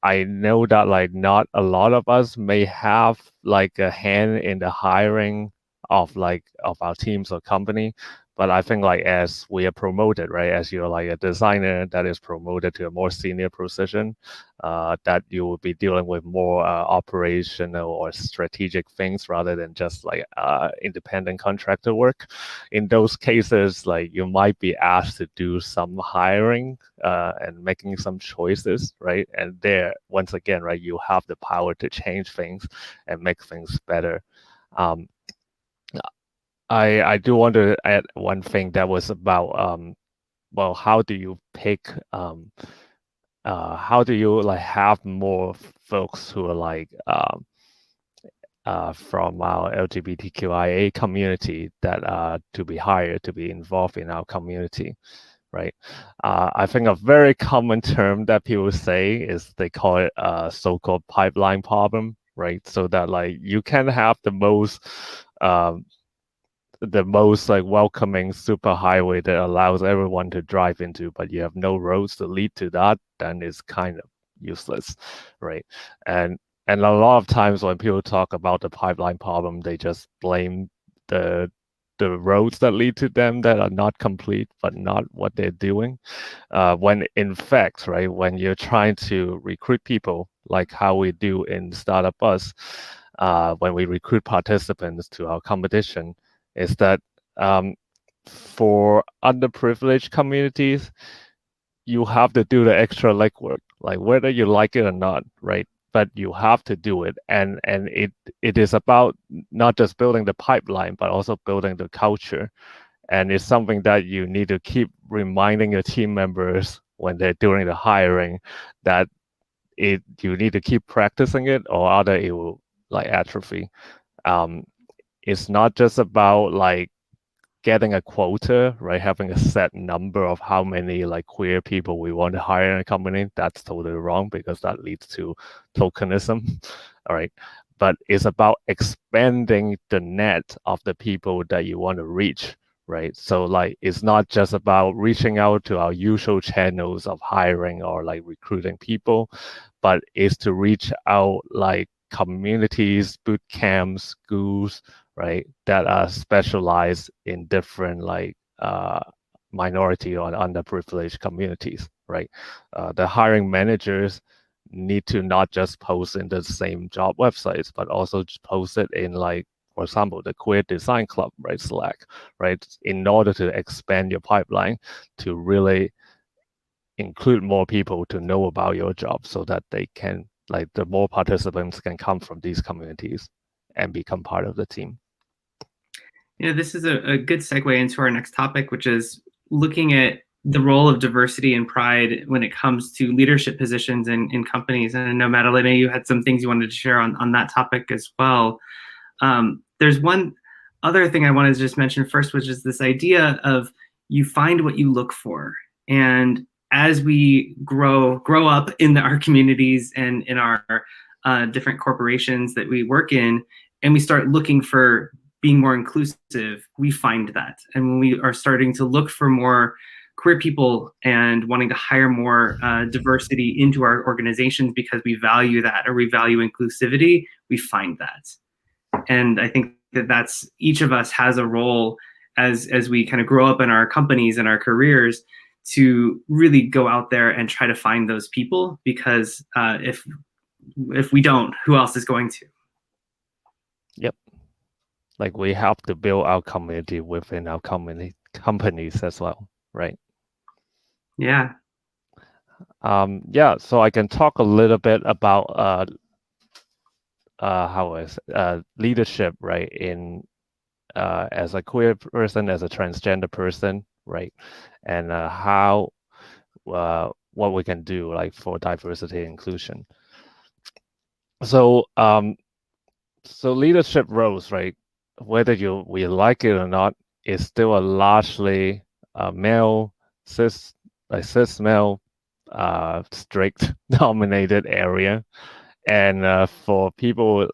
I know that like not a lot of us may have like a hand in the hiring of our teams or company, but I think like as we are promoted, right, as you're like a designer that is promoted to a more senior position, that you will be dealing with more operational or strategic things rather than just like independent contractor work. In those cases, like you might be asked to do some hiring and making some choices, right? And there, once again, right, you have the power to change things and make things better. I do want to add one thing that was about well, how do you pick how do you like have more folks who are like from our LGBTQIA community that to be hired to be involved in our community, right? I think a very common term that people say is they call it so-called pipeline problem, right? So that like you can have the most like welcoming super highway that allows everyone to drive into, but you have no roads to lead to that, then it's kind of useless, right? And a lot of times when people talk about the pipeline problem, they just blame the roads that lead to them that are not complete, but not what they're doing. When in fact, right, when you're trying to recruit people, like how we do in Startup Buzz, when we recruit participants to our competition, is that for underprivileged communities, you have to do the extra legwork, like whether you like it or not, right? But you have to do it, and it is about not just building the pipeline, but also building the culture. And it's something that you need to keep reminding your team members when they're doing the hiring that you need to keep practicing it, or other it will like atrophy. It's not just about like getting a quota, right? Having a set number of how many like queer people we want to hire in a company. That's totally wrong because that leads to tokenism, all right? But it's about expanding the net of the people that you want to reach, right? So like it's not just about reaching out to our usual channels of hiring or like recruiting people, but it's to reach out like communities, boot camps, schools, right, that are specialized in different like minority or underprivileged communities, right? The hiring managers need to not just post in the same job websites, but also post it in, like, for example, the Queer Design Club, right, Slack, right, in order to expand your pipeline to really include more people to know about your job, so that they can, like, the more participants can come from these communities and become part of the team. Yeah, this is a good segue into our next topic, which is looking at the role of diversity and pride when it comes to leadership positions in companies. And I know, Madalena, you had some things you wanted to share on that topic as well. There's one other thing I wanted to just mention first, which is this idea of you find what you look for. And as we grow up in our communities and in our different corporations that we work in, and we start looking for being more inclusive, we find that. And when we are starting to look for more queer people and wanting to hire more diversity into our organizations because we value that, or we value inclusivity, we find that. And I think that's each of us has a role as we kind of grow up in our companies and our careers to really go out there and try to find those people, because if we don't, who else is going to? Yep. Like, we have to build our community within our companies as well, right? Yeah. Yeah, so I can talk a little bit about leadership, right, in as a queer person, as a transgender person, right, and how what we can do, like, for diversity and inclusion. So so leadership roles, right, whether we like it or not, is still a largely male, cis male, strict dominated area. And for people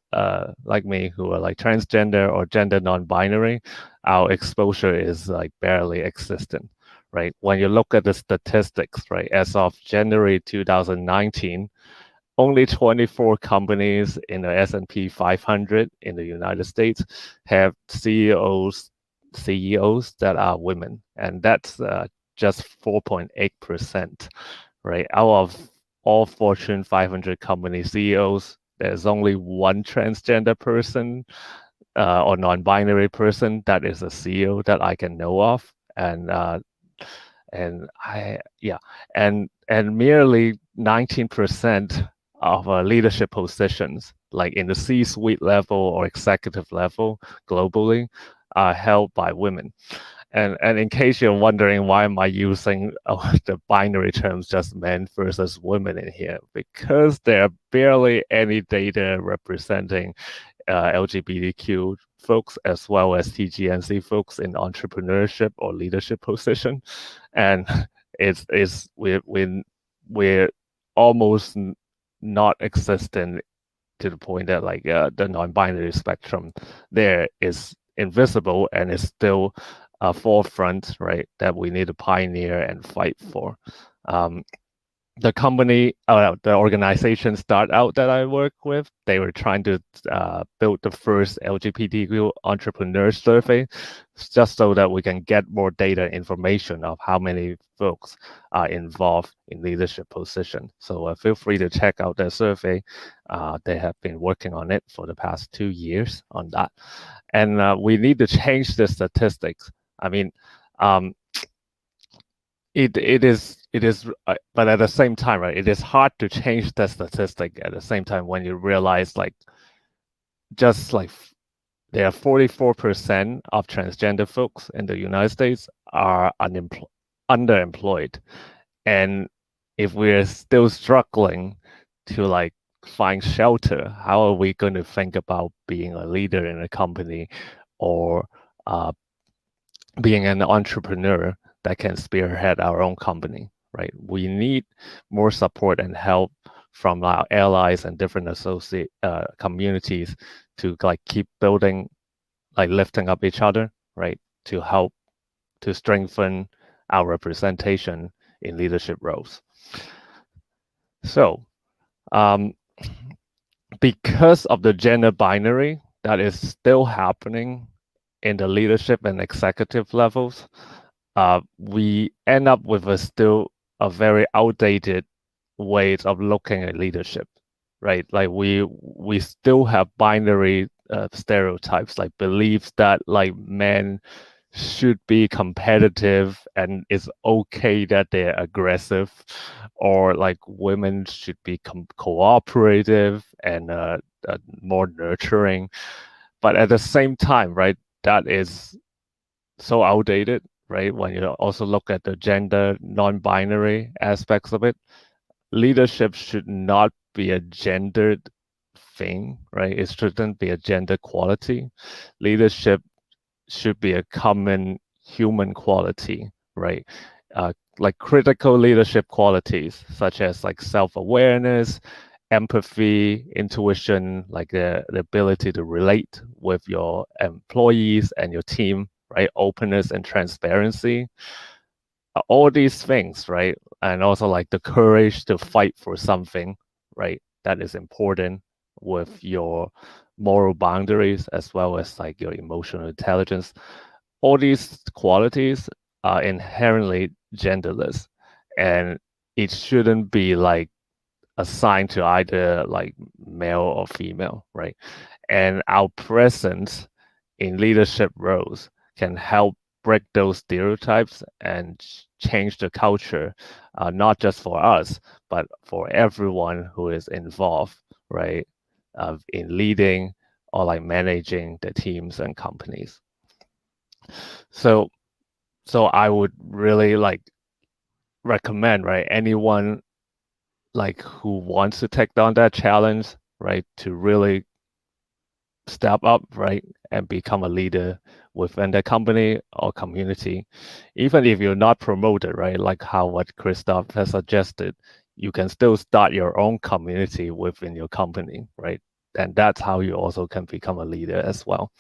like me who are, like, transgender or gender non-binary, our exposure is, like, barely existent, right? When you look at the statistics, right, as of January 2019, only 24 companies in the S&P 500 in the United States have CEOs that are women, and that's just 4.8%, right? Out of all Fortune 500 company CEOs, there's only one transgender person or non-binary person that is a CEO that I can know of, and merely 19% of leadership positions, like in the C-suite level or executive level globally, are held by women. And in case you're wondering why am I using the binary terms, just men versus women, in here, because there are barely any data representing LGBTQ folks as well as TGNC folks in entrepreneurship or leadership position, and we're almost not existent, to the point that, like, the non-binary spectrum there is invisible and is still a forefront, right, that we need to pioneer and fight for. The organization Start Out that I work with, they were trying to build the first LGBTQ entrepreneur survey, just so that we can get more data information of how many folks are involved in leadership position. So feel free to check out their survey. They have been working on it for the past 2 years on that. And we need to change the statistics. I mean, it is, but at the same time, right, it is hard to change the statistic at the same time when you realize, like, just like there are 44% of transgender folks in the United States are underemployed. And if we're still struggling to, like, find shelter, how are we going to think about being a leader in a company or being an entrepreneur that can spearhead our own company, right? We need more support and help from our allies and different associate communities to, like, keep building, like, lifting up each other, right? To help to strengthen our representation in leadership roles. So, because of the gender binary that is still happening in the leadership and executive levels, we end up with still a very outdated ways of looking at leadership, right? Like we still have binary stereotypes, like beliefs that like men should be competitive and it's okay that they're aggressive, or like women should be cooperative and more nurturing. But at the same time, right, that is so outdated, right? When you also look at the gender non-binary aspects of it, leadership should not be a gendered thing, right? It shouldn't be a gender quality. Leadership should be a common human quality, right? Like critical leadership qualities such as like self-awareness, empathy, intuition, like the ability to relate with your employees and your team, right? Openness and transparency, all these things, right? And also like the courage to fight for something, right? That is important with your moral boundaries as well as like your emotional intelligence. All these qualities are inherently genderless, and it shouldn't be like assigned to either like male or female, right? And our presence in leadership roles can help break those stereotypes and change the culture, not just for us, but for everyone who is involved, right, in leading or like managing the teams and companies. So I would really like recommend, right, anyone like who wants to take on that challenge, right, to really step up, right, and become a leader within the company or community. Even if you're not promoted, right, like how what Christoph has suggested, you can still start your own community within your company, right? And that's how you also can become a leader as well.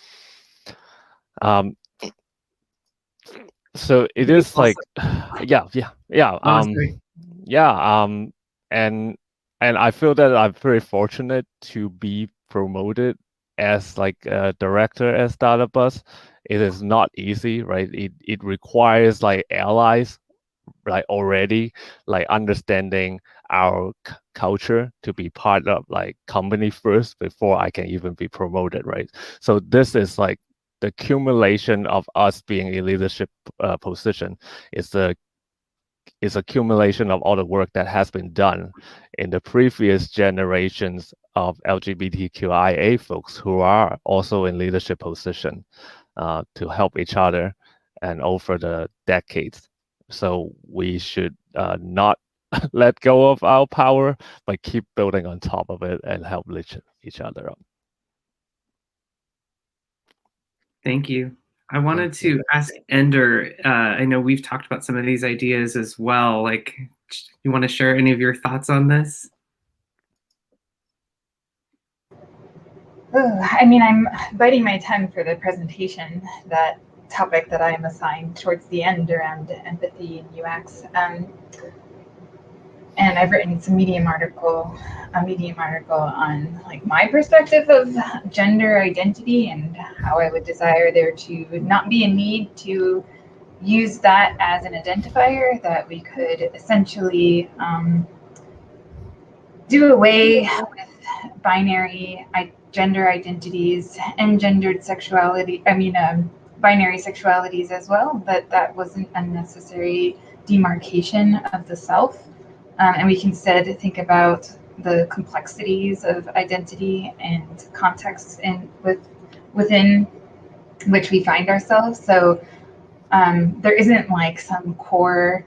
So it is like, yeah. And I feel that I'm very fortunate to be promoted as like a director at Startup Bus. It is not easy, right? It requires like allies, like already like understanding our culture to be part of like company first before I can even be promoted, right? So this is like the accumulation of us being in leadership position is accumulation of all the work that has been done in the previous generations of LGBTQIA folks who are also in leadership position to help each other and over the decades. So we should not let go of our power, but keep building on top of it and help lift each other up. Thank you. I wanted to ask Ender, I know we've talked about some of these ideas as well. Like, you want to share any of your thoughts on this? I mean, I'm biting my tongue for the presentation, that topic that I'm assigned towards the end around empathy and UX. And I've written a Medium article on like my perspective of gender identity and how I would desire there to not be a need to use that as an identifier, that we could essentially do away with binary gender identities and gendered sexuality. Binary sexualities as well, but that wasn't a necessary demarcation of the self. And we can instead think about the complexities of identity and contexts within which we find ourselves. So there isn't like some core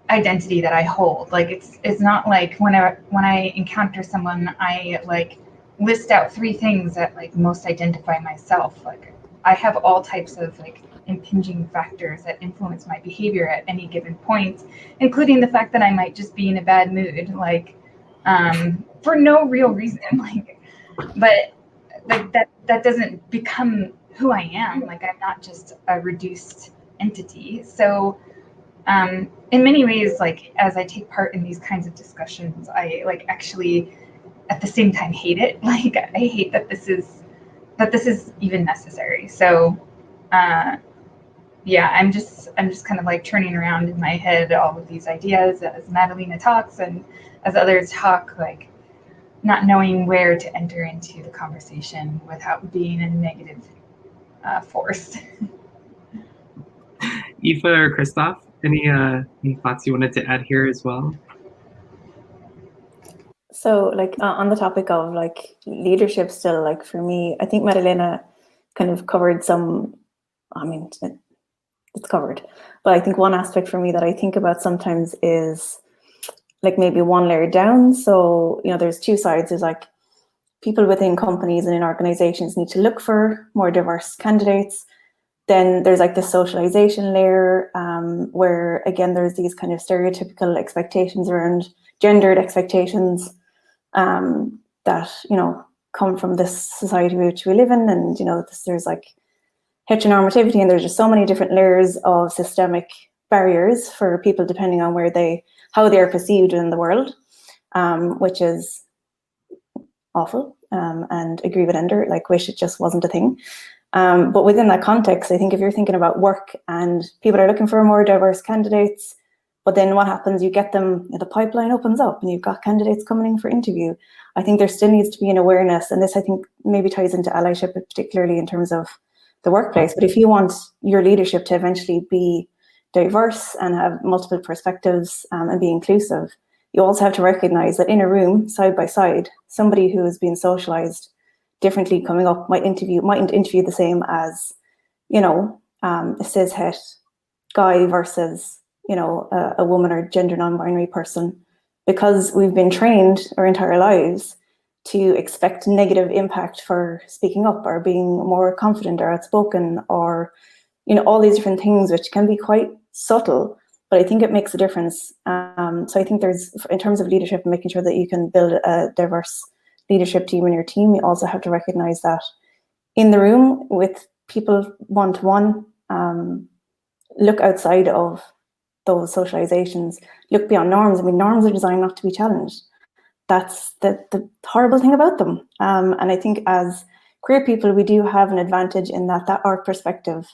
identity that I hold. Like it's not like when I encounter someone, I like list out 3 things that like most identify myself. Like I have all types of like impinging factors that influence my behavior at any given point, including the fact that I might just be in a bad mood, like for no real reason. Like, but like that doesn't become who I am. Like I'm not just a reduced entity. So in many ways, like as I take part in these kinds of discussions, I like actually at the same time hate it. Like I hate that this is even necessary. So yeah, I'm just kind of like turning around in my head all of these ideas as Madalena talks and as others talk, like not knowing where to enter into the conversation without being a negative force. Aoife or Christoph, any thoughts you wanted to add here as well? So, like on the topic of like leadership, still, like for me, I think Madalena kind of covered some. I mean, it's covered, but I think one aspect for me that I think about sometimes is like maybe one layer down. So, you know, there's two sides. There's like people within companies and in organizations need to look for more diverse candidates. Then there's like the socialization layer, where again there's these kind of stereotypical expectations around gendered expectations that, you know, come from this society which we live in, and you know there's like heteronormativity, and there's just so many different layers of systemic barriers for people depending on how they are perceived in the world, which is awful, and agree with Ender, like wish it just wasn't a thing. But within that context, I think if you're thinking about work and people are looking for more diverse candidates, but then what happens? You get them, the pipeline opens up and you've got candidates coming in for interview. I think there still needs to be an awareness, and this I think maybe ties into allyship, particularly in terms of the workplace. But if you want your leadership to eventually be diverse and have multiple perspectives, and be inclusive, you also have to recognize that in a room, side by side, somebody who has been socialized differently coming up mightn't interview the same as, you know, a cis-het guy versus, you know, a woman or gender non-binary person, because we've been trained our entire lives to expect negative impact for speaking up or being more confident or outspoken, or, you know, all these different things which can be quite subtle, but I think it makes a difference. So I think there's, in terms of leadership and making sure that you can build a diverse leadership team in your team, you also have to recognize that in the room with people one-to-one, look outside of those socializations, look beyond norms. I mean, norms are designed not to be challenged. That's the horrible thing about them. And I think as queer people, we do have an advantage in that our perspective,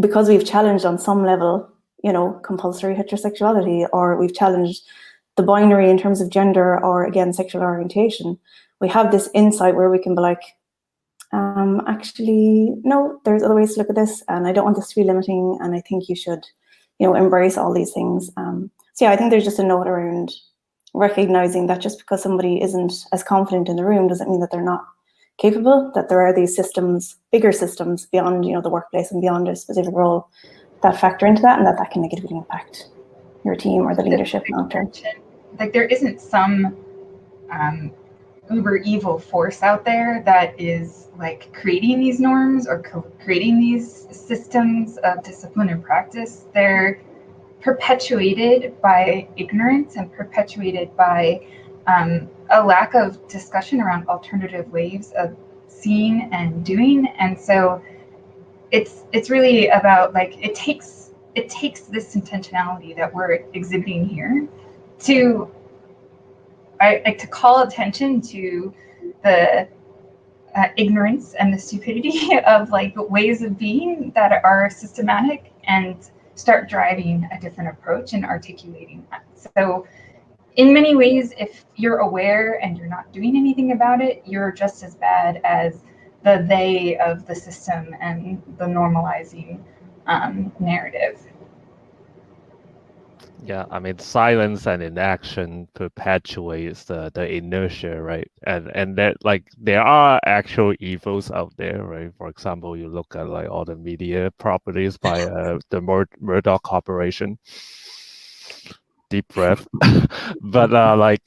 because we've challenged on some level, you know, compulsory heterosexuality, or we've challenged the binary in terms of gender, or again, sexual orientation, we have this insight where we can be like, actually, no, there's other ways to look at this, and I don't want this to be limiting, and I think you should, you know, embrace all these things. So yeah, I think there's just a note around recognizing that just because somebody isn't as confident in the room doesn't mean that they're not capable, that there are these systems, bigger systems beyond, you know, the workplace and beyond a specific role that factor into that, and that can negatively impact your team or the leadership long term. Like there isn't some uber evil force out there that is like creating these norms or creating these systems of discipline and practice. They're perpetuated by ignorance and perpetuated by a lack of discussion around alternative ways of seeing and doing. And so it's really about like it takes this intentionality that we're exhibiting here to to call attention to the ignorance and the stupidity of like ways of being that are systematic, and start driving a different approach and articulating that. So in many ways, if you're aware and you're not doing anything about it, you're just as bad as the they of the system and the normalizing narrative. Yeah, I mean, silence and inaction perpetuates the inertia, right? And that, like, there are actual evils out there, right? For example, you look at like all the media properties by the Murdoch Corporation. Deep breath. but a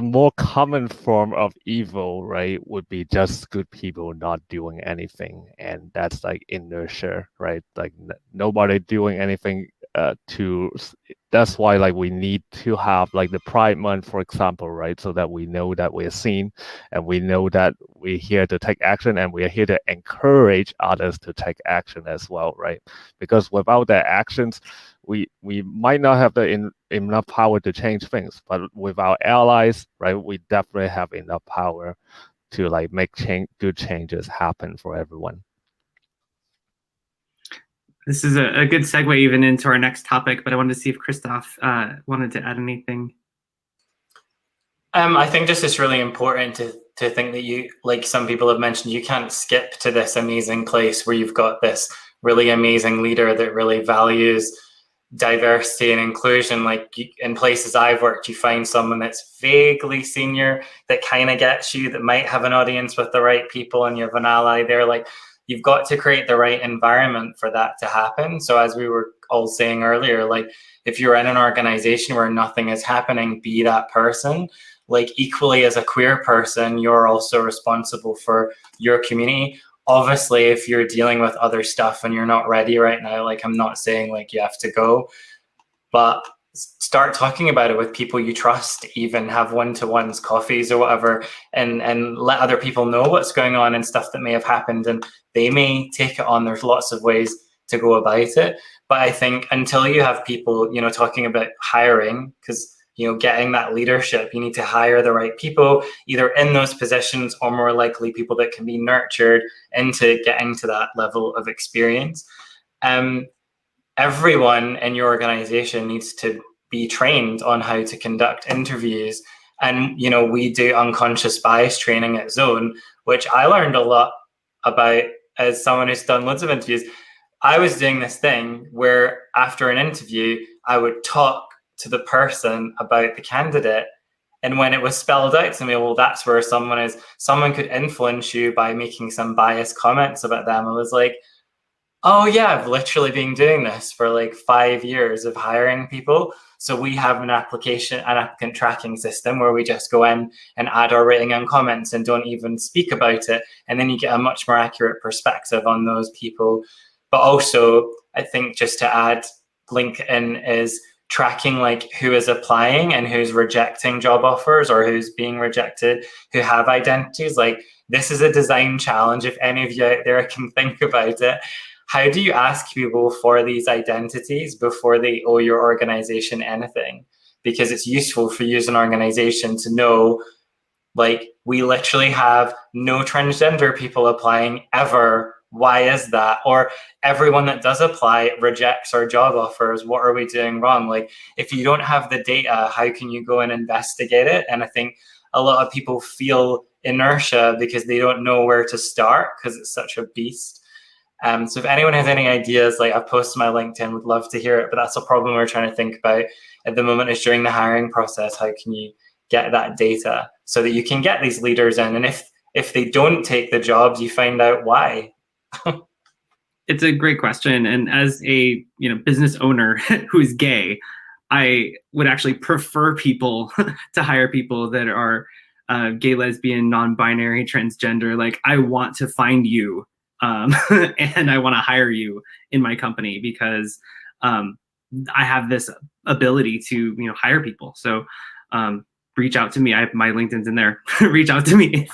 more common form of evil, right, would be just good people not doing anything, and that's like inertia, right? Like nobody doing anything. That's why like we need to have like the Pride Month, for example, right? So that we know that we're seen, and we know that we're here to take action, and we're here to encourage others to take action as well, right? Because without their actions, we might not have enough power to change things, but with our allies, right, we definitely have enough power to like make good changes happen for everyone. This is a good segue even into our next topic, but I wanted to see if Christoph wanted to add anything. I think just it's really important to think that you, like some people have mentioned, you can't skip to this amazing place where you've got this really amazing leader that really values diversity and inclusion. Like in places I've worked, you find someone that's vaguely senior that kind of gets you, that might have an audience with the right people, and you have an ally there. Like you've got to create the right environment for that to happen. So as we were all saying earlier, like if you're in an organization where nothing is happening, be that person. Like equally as a queer person, you're also responsible for your community. Obviously, if you're dealing with other stuff and you're not ready right now, like I'm not saying like you have to go, but start talking about it with people you trust, even have one-to-ones, coffees or whatever, and let other people know what's going on and stuff that may have happened, and they may take it on. There's lots of ways to go about it. But I think until you have people, you know, talking about hiring, because you know, getting that leadership, you need to hire the right people, either in those positions or more likely people that can be nurtured into getting to that level of experience. Everyone in your organization needs to be trained on how to conduct interviews. And, you know, we do unconscious bias training at Zone, which I learned a lot about as someone who's done loads of interviews. I was doing this thing where after an interview, I would talk to the person about the candidate, and when it was spelled out to me, well, that's where someone could influence you by making some biased comments about them. I was like, oh yeah, I've literally been doing this for like 5 years of hiring people. So we have an applicant tracking system where we just go in and add our rating and comments and don't even speak about it, and then you get a much more accurate perspective on those people. But also, I think just to add, LinkedIn is tracking like who is applying and who's rejecting job offers or who's being rejected, who have identities. Like this is a design challenge. If any of you out there can think about it, how do you ask people for these identities before they owe your organization anything? Because it's useful for you as an organization to know, like, we literally have no transgender people applying ever. Why is that? Or everyone that does apply rejects our job offers. What are we doing wrong? Like, if you don't have the data, how can you go and investigate it? And I think a lot of people feel inertia because they don't know where to start because it's such a beast. So if anyone has any ideas, like I've posted my LinkedIn, would love to hear it. But that's a problem we're trying to think about at the moment, is during the hiring process, how can you get that data so that you can get these leaders in? And if they don't take the jobs, you find out why. It's a great question, and as a business owner who's gay, I would actually prefer people to hire people that are gay, lesbian, non-binary, transgender. Like I want to find you, and I want to hire you in my company because I have this ability to hire people. So reach out to me. My LinkedIn's in there. Reach out to me.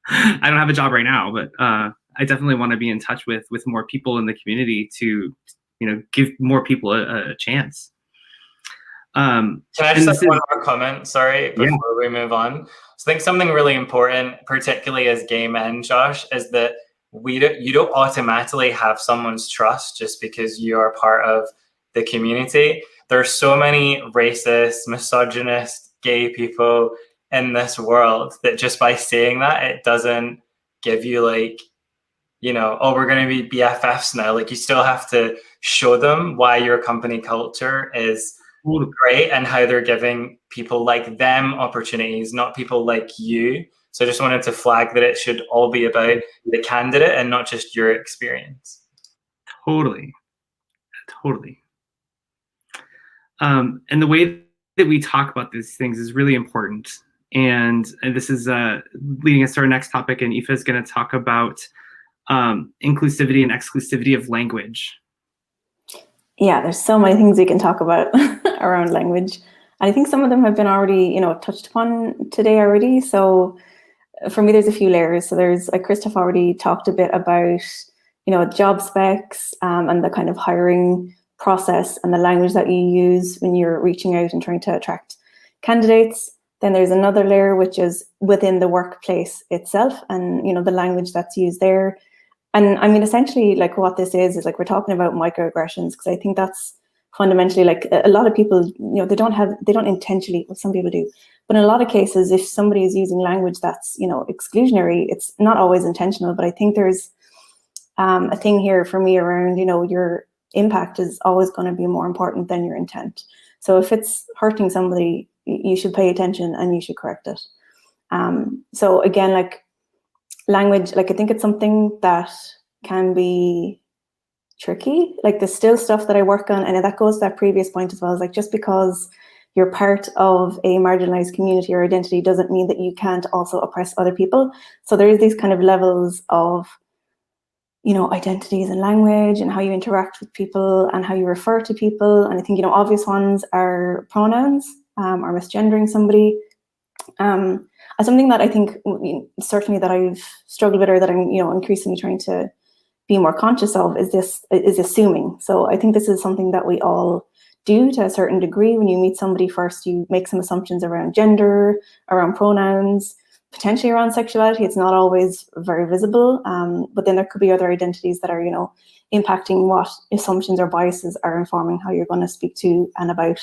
I don't have a job right now, but I definitely want to be in touch with more people in the community to, give more people a chance. Can I just have one more comment? Sorry, before we move on. So I think something really important, particularly as gay men, Josh, is that you don't automatically have someone's trust just because you are part of the community. There are so many racist, misogynist, gay people in this world that just by saying that, it doesn't give you like, oh, we're going to be BFFs now. Like you still have to show them why your company culture is great and how they're giving people like them opportunities, not people like you. So I just wanted to flag that it should all be about the candidate and not just your experience. Totally. And the way that we talk about these things is really important. And this is leading us to our next topic, and Aoife is going to talk about inclusivity and exclusivity of language. Yeah, there's so many things we can talk about around language. And I think some of them have been already, touched upon today already. So for me, there's a few layers. So there's, like Christoph already talked a bit about, job specs and the kind of hiring process and the language that you use when you're reaching out and trying to attract candidates. Then there's another layer, which is within the workplace itself and, the language that's used there. And I mean, essentially, like what this is like we're talking about microaggressions, because I think that's fundamentally like a lot of people, they don't intentionally, well, some people do, but in a lot of cases, if somebody is using language that's, exclusionary, it's not always intentional. But I think there's a thing here for me around, your impact is always going to be more important than your intent. So if it's hurting somebody, you should pay attention and you should correct it. So again, like language, like I think it's something that can be tricky. Like there's still stuff that I work on, and that goes to that previous point as well. Is like just because you're part of a marginalized community or identity doesn't mean that you can't also oppress other people. So there's these kind of levels of, identities and language and how you interact with people and how you refer to people. And I think, obvious ones are pronouns or misgendering somebody. Something that I think certainly that I've struggled with, or that I'm, increasingly trying to be more conscious of, is assuming. So I think this is something that we all do to a certain degree. When you meet somebody first, you make some assumptions around gender, around pronouns, potentially around sexuality. It's not always very visible, but then there could be other identities that are, impacting what assumptions or biases are informing how you're going to speak to and about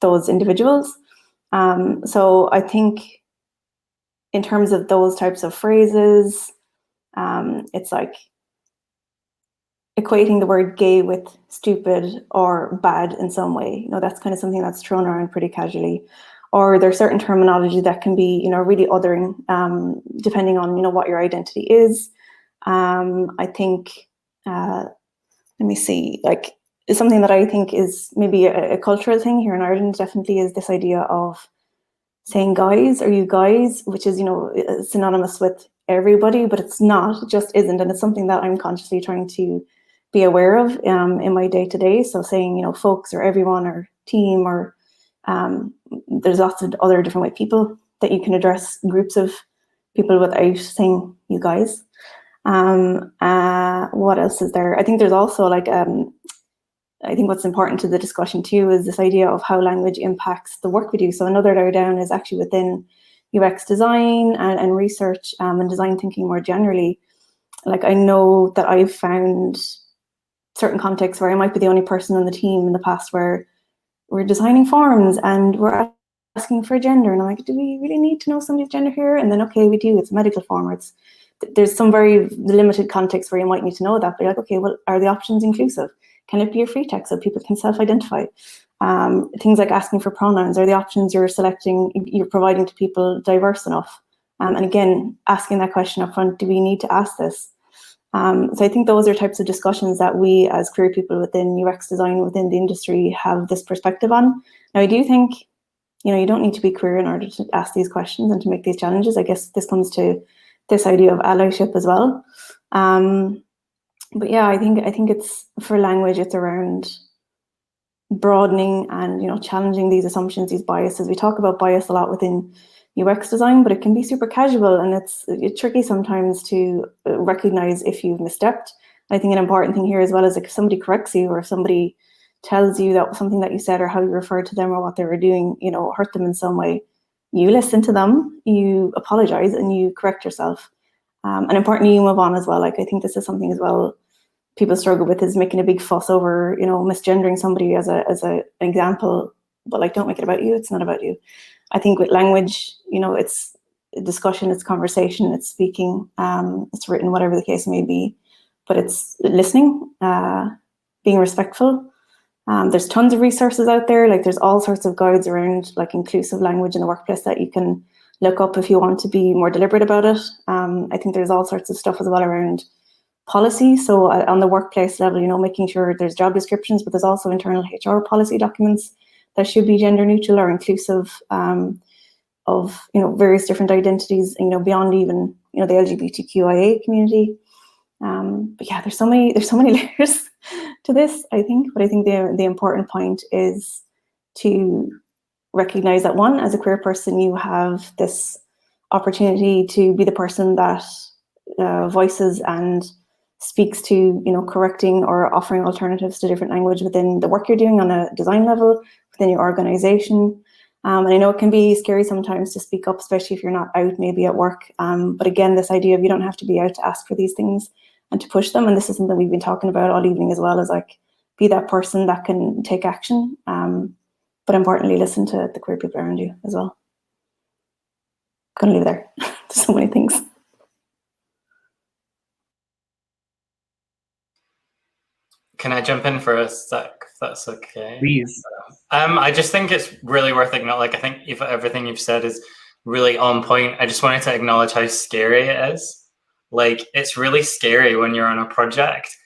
those individuals. So I think in terms of those types of phrases, it's like equating the word gay with stupid or bad in some way. That's kind of something that's thrown around pretty casually. Or there's certain terminology that can be, really othering, depending on, what your identity is. I think, let me see, like something that I think is maybe a cultural thing here in Ireland definitely is this idea of saying guys or you guys, which is, synonymous with everybody, but it's not, it just isn't. And it's something that I'm consciously trying to be aware of in my day-to-day. So saying, folks or everyone or team, or there's lots of other different way people that you can address groups of people without saying you guys. What else is there? I think there's also like, I think what's important to the discussion too is this idea of how language impacts the work we do. So another layer down is actually within UX design and research and design thinking more generally. Like I know that I've found certain contexts where I might be the only person on the team in the past where we're designing forms and we're asking for gender, and I'm like, do we really need to know somebody's gender here? And then, okay, we do, it's a medical form, or there's some very limited context where you might need to know that, but you're like, okay, well, are the options inclusive? Can it be a free text so people can self-identify? Things like asking for pronouns, are the options you're selecting, you're providing to people diverse enough? And again, asking that question up front, do we need to ask this? So I think those are types of discussions that we as queer people within UX design, within the industry, have this perspective on. Now, I do think, you don't need to be queer in order to ask these questions and to make these challenges. I guess this comes to this idea of allyship as well. But yeah, I think it's, for language, it's around broadening and, challenging these assumptions, these biases. We talk about bias a lot within UX design, but it can be super casual, and it's tricky sometimes to recognize if you've misstepped. I think an important thing here as well is, like, if somebody corrects you, or if somebody tells you that something that you said or how you referred to them or what they were doing, hurt them in some way, you listen to them, you apologize, and you correct yourself. And importantly, you move on as well. Like, I think this is something as well people struggle with, is making a big fuss over, misgendering somebody as an example, but like, don't make it about you. It's not about you. I think with language, it's discussion, it's conversation, it's speaking, it's written, whatever the case may be, but it's listening, being respectful. There's tons of resources out there. Like, there's all sorts of guides around like inclusive language in the workplace that you can look up if you want to be more deliberate about it. I think there's all sorts of stuff as well around policy. So on the workplace level, making sure there's job descriptions, but there's also internal HR policy documents that should be gender neutral or inclusive of various different identities, beyond even the LGBTQIA community. But yeah, there's so many layers to this, I think. But I think the important point is to recognize that, one, as a queer person, you have this opportunity to be the person that voices and speaks to, correcting or offering alternatives to different language within the work you're doing on a design level, within your organization. And I know it can be scary sometimes to speak up, especially if you're not out maybe at work. But again, this idea of you don't have to be out to ask for these things. and to push them. And this is something we've been talking about all evening as well, is like be that person that can take action, but importantly listen to the queer people around you as well. I'm gonna leave it there. There's so many things. Can I jump in for a sec, if that's okay? Please. I just think it's really worth acknowledging. Like, I think everything you've said is really on point. I just wanted to acknowledge how scary it is. Like, it's really scary when you're on a project.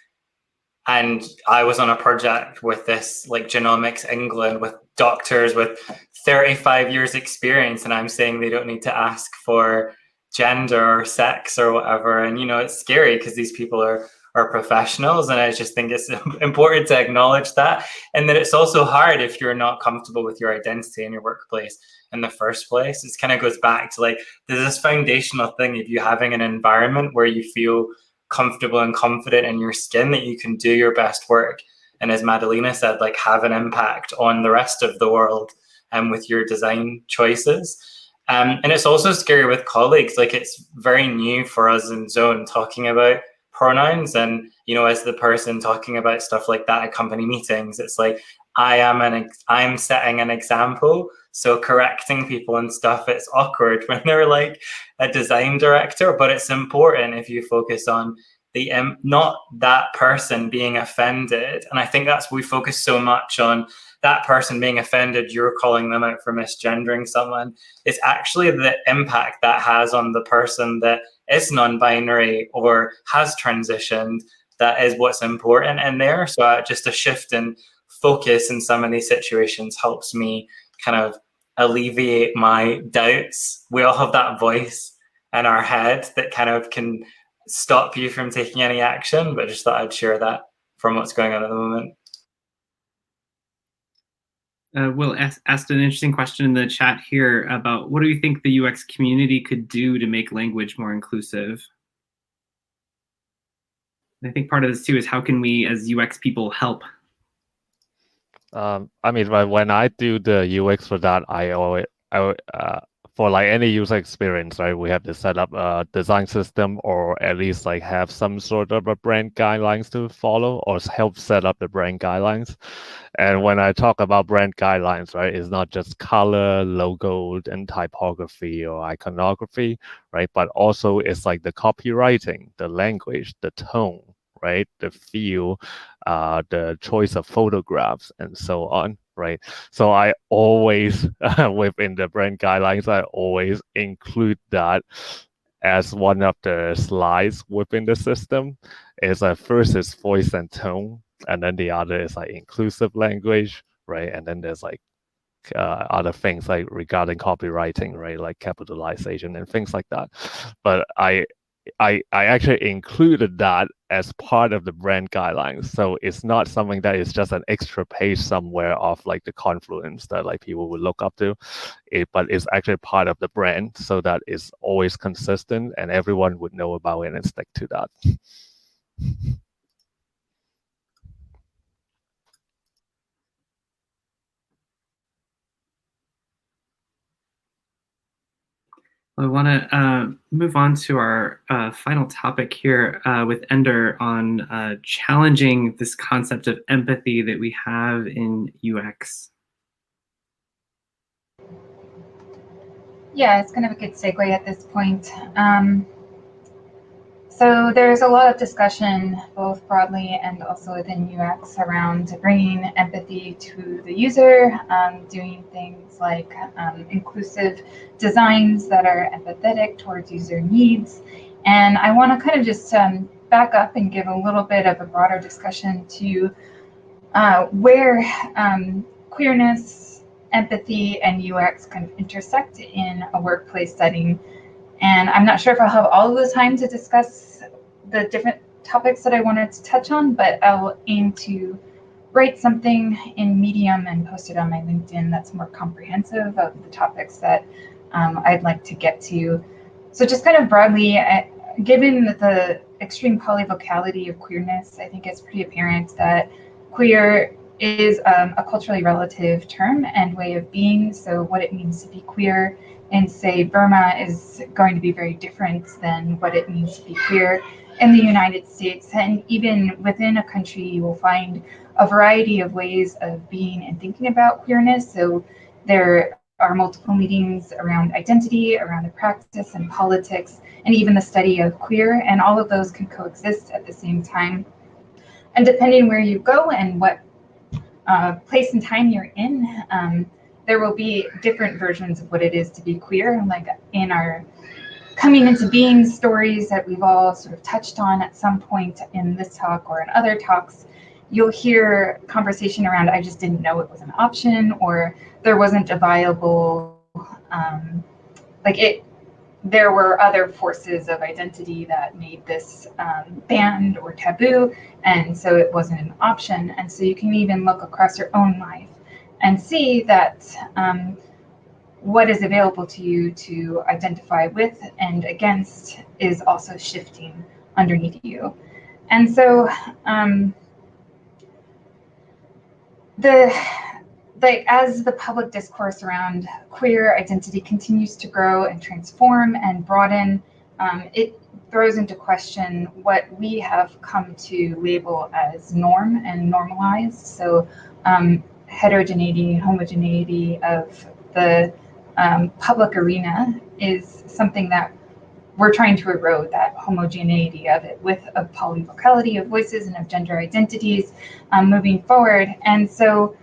And I was on a project with this, like, Genomics England, with doctors with 35 years experience, and I'm saying they don't need to ask for gender or sex or whatever. And, you know, it's scary because these people are professionals, and I just think it's important to acknowledge that. And that it's also hard if you're not comfortable with your identity in your workplace in the first place. It kind of goes back to, like, there's this foundational thing of you having an environment where you feel comfortable and confident in your skin, that you can do your best work, and as Madalena said, like, have an impact on the rest of the world and with your design choices. And it's also scary with colleagues. Like, it's very new for us in Zone talking about pronouns, and, you know, as the person talking about stuff like that at company meetings, it's like I'm setting an example, so correcting people and stuff, it's awkward when they're like a design director, but it's important if you focus on the not that person being offended. And I think that's, we focus so much on that person being offended, you're calling them out for misgendering someone. It's actually the impact that has on the person that is non-binary or has transitioned that is what's important in there. So just a shift in focus in some of these situations helps me kind of alleviate my doubts. We all have that voice in our head that kind of can stop you from taking any action, but I just thought I'd share that from what's going on at the moment. Will asked an interesting question in the chat here about what do you think the UX community could do to make language more inclusive? And I think part of this too is how can we as UX people help? I mean, when I do the UX for that, I always, for like any user experience, right, we have to set up a design system, or at least like have some sort of a brand guidelines to follow, or help set up the brand guidelines. And when I talk about brand guidelines, right, it's not just color, logo, and typography or iconography, right, but also it's like the copywriting, the language, the tone, right, the feel, the choice of photographs, and so on, right? So I always, within the brand guidelines, I always include that as one of the slides within the system. Is first is voice and tone, and then the other is like inclusive language, right? And then there's like other things like regarding copywriting, right? Like capitalization and things like that. But I actually included that as part of the brand guidelines. So it's not something that is just an extra page somewhere of like the Confluence that like people would look up to, but it's actually part of the brand, so that it's always consistent and everyone would know about it and stick to that. I want to move on to our final topic here with Ender on challenging this concept of empathy that we have in UX. Yeah, it's kind of a good segue at this point. So there's a lot of discussion, both broadly and also within UX, around bringing empathy to the user, doing things like inclusive designs that are empathetic towards user needs. And I want to kind of just back up and give a little bit of a broader discussion to where queerness, empathy, and UX kind of intersect in a workplace setting. And I'm not sure if I'll have all of the time to discuss the different topics that I wanted to touch on, but I'll aim to write something in Medium and post it on my LinkedIn that's more comprehensive of the topics that I'd like to get to. So just kind of broadly, given the extreme polyvocality of queerness, I think it's pretty apparent that queer is a culturally relative term and way of being. So what it means to be queer in, say, Burma is going to be very different than what it means to be queer in the United States. And even within a country, you will find a variety of ways of being and thinking about queerness. So there are multiple meetings around identity, around the practice and politics, and even the study of queer, and all of those can coexist at the same time. And depending where you go and what place and time you're in, there will be different versions of what it is to be queer. Like in our coming into being stories that we've all sort of touched on at some point in this talk or in other talks, you'll hear conversation around, I just didn't know it was an option, or there wasn't a viable, there were other forces of identity that made this banned or taboo, and so it wasn't an option. And so you can even look across your own life and see that what is available to you to identify with and against is also shifting underneath you. And so as the public discourse around queer identity continues to grow and transform and broaden, it throws into question what we have come to label as norm and normalized. So heterogeneity and homogeneity of the public arena is something that we're trying to erode, that homogeneity of it, with a polyvocality of voices and of gender identities moving forward. And so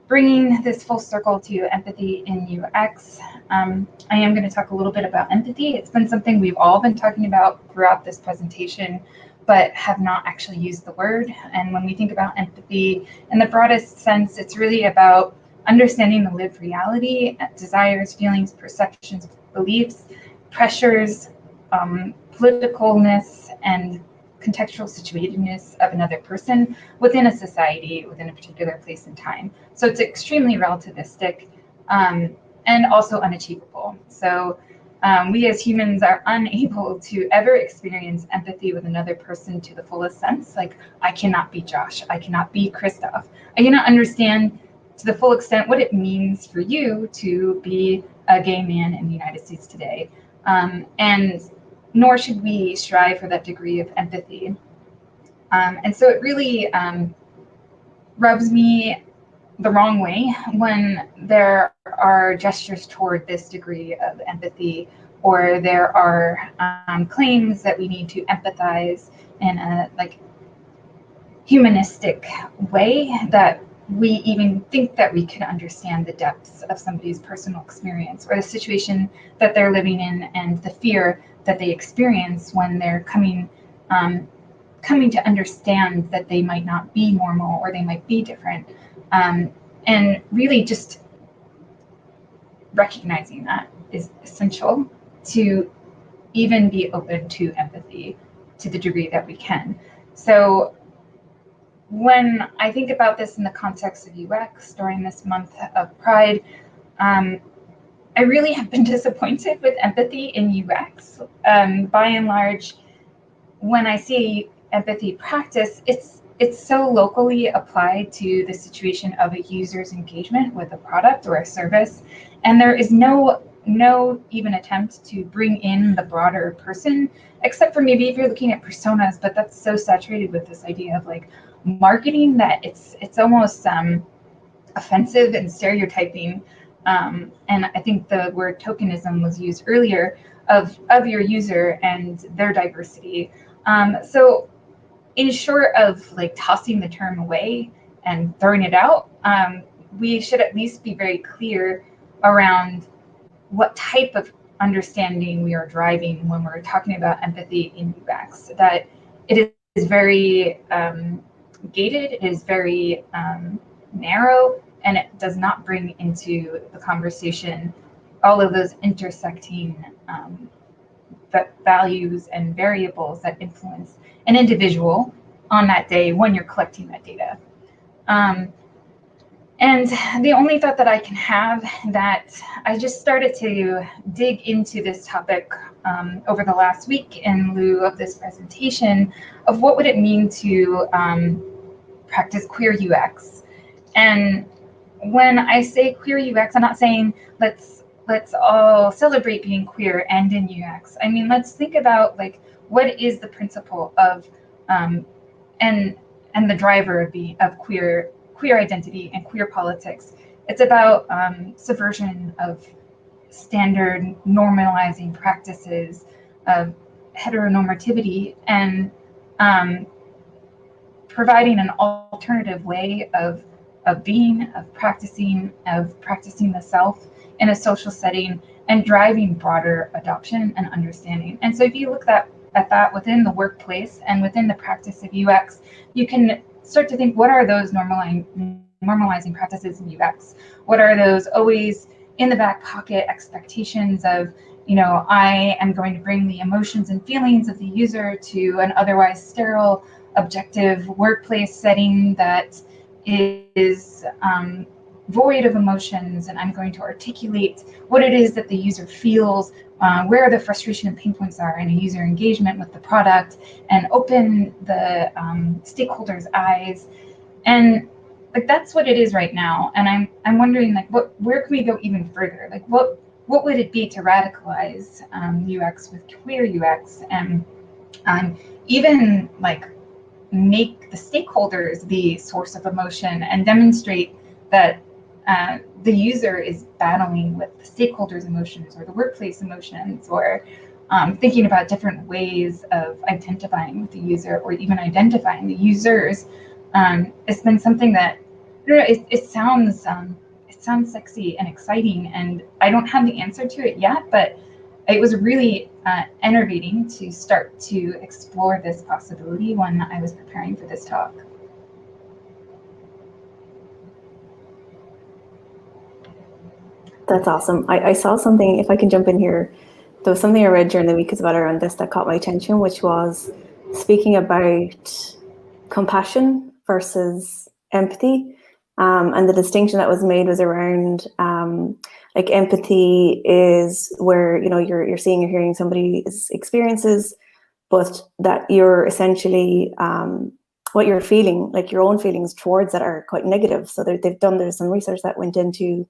bringing this full circle to empathy in UX, I am going to talk a little bit about empathy. It's been something we've all been talking about throughout this presentation, but have not actually used the word. And when we think about empathy in the broadest sense, it's really about understanding the lived reality, desires, feelings, perceptions, beliefs, pressures, politicalness, and contextual situatedness of another person within a society, within a particular place and time. So it's extremely relativistic and also unachievable. So we as humans are unable to ever experience empathy with another person to the fullest sense. Like, I cannot be Josh, I cannot be Christoph. I cannot understand to the full extent what it means for you to be a gay man in the United States today. And nor should we strive for that degree of empathy. And so it really rubs me the wrong way when there are gestures toward this degree of empathy, or there are claims that we need to empathize in a humanistic way, that we even think that we can understand the depths of somebody's personal experience or the situation that they're living in and the fear that they experience when they're coming to understand that they might not be normal or they might be different. And really just recognizing that is essential to even be open to empathy to the degree that we can. So when I think about this in the context of UX during this month of Pride, I really have been disappointed with empathy in UX. By and large, when I see empathy practice, it's so locally applied to the situation of a user's engagement with a product or a service, and there is no even attempt to bring in the broader person, except for maybe if you're looking at personas, but that's so saturated with this idea of marketing that it's almost offensive and stereotyping. And I think the word tokenism was used earlier of your user and their diversity. So in short of tossing the term away and throwing it out, we should at least be very clear around what type of understanding we are driving when we're talking about empathy in UX, that it is very gated, it is very narrow, and it does not bring into the conversation all of those intersecting values and variables that influence an individual on that day when you're collecting that data. And the only thought that I can have, that I just started to dig into this topic over the last week in lieu of this presentation, of what would it mean to practice queer UX. And when I say queer UX, I'm not saying let's all celebrate being queer and in UX. I mean, let's think about what is the principle of and the driver of queer identity and queer politics. It's about subversion of standard normalizing practices of heteronormativity and providing an alternative way of being, of practicing the self in a social setting and driving broader adoption and understanding. And so if you look at that within the workplace and within the practice of UX, you can start to think, what are those normalizing practices in UX? What are those always in the back pocket expectations of, you know, I am going to bring the emotions and feelings of the user to an otherwise sterile, objective workplace setting that is void of emotions, and I'm going to articulate what it is that the user feels, where the frustration and pain points are in a user engagement with the product, and open the stakeholders' eyes. And like, that's what it is right now. And I'm wondering, like, where can we go even further? Like, what would it be to radicalize UX with queer UX, and even like make the stakeholders the source of emotion and demonstrate that the user is battling with the stakeholders' emotions or the workplace emotions, or thinking about different ways of identifying with the user or even identifying the users. It's been something that, I don't know, it sounds sexy and exciting, and I don't have the answer to it yet, but it was really enervating to start to explore this possibility when I was preparing for this talk. That's awesome. I saw something, if I can jump in here, there was something I read during the week as well around this that caught my attention, which was speaking about compassion versus empathy. And the distinction that was made was around like empathy is where, you know, you're seeing or hearing somebody's experiences, but that you're essentially what you're feeling, like your own feelings towards that are quite negative. So there's some research that went into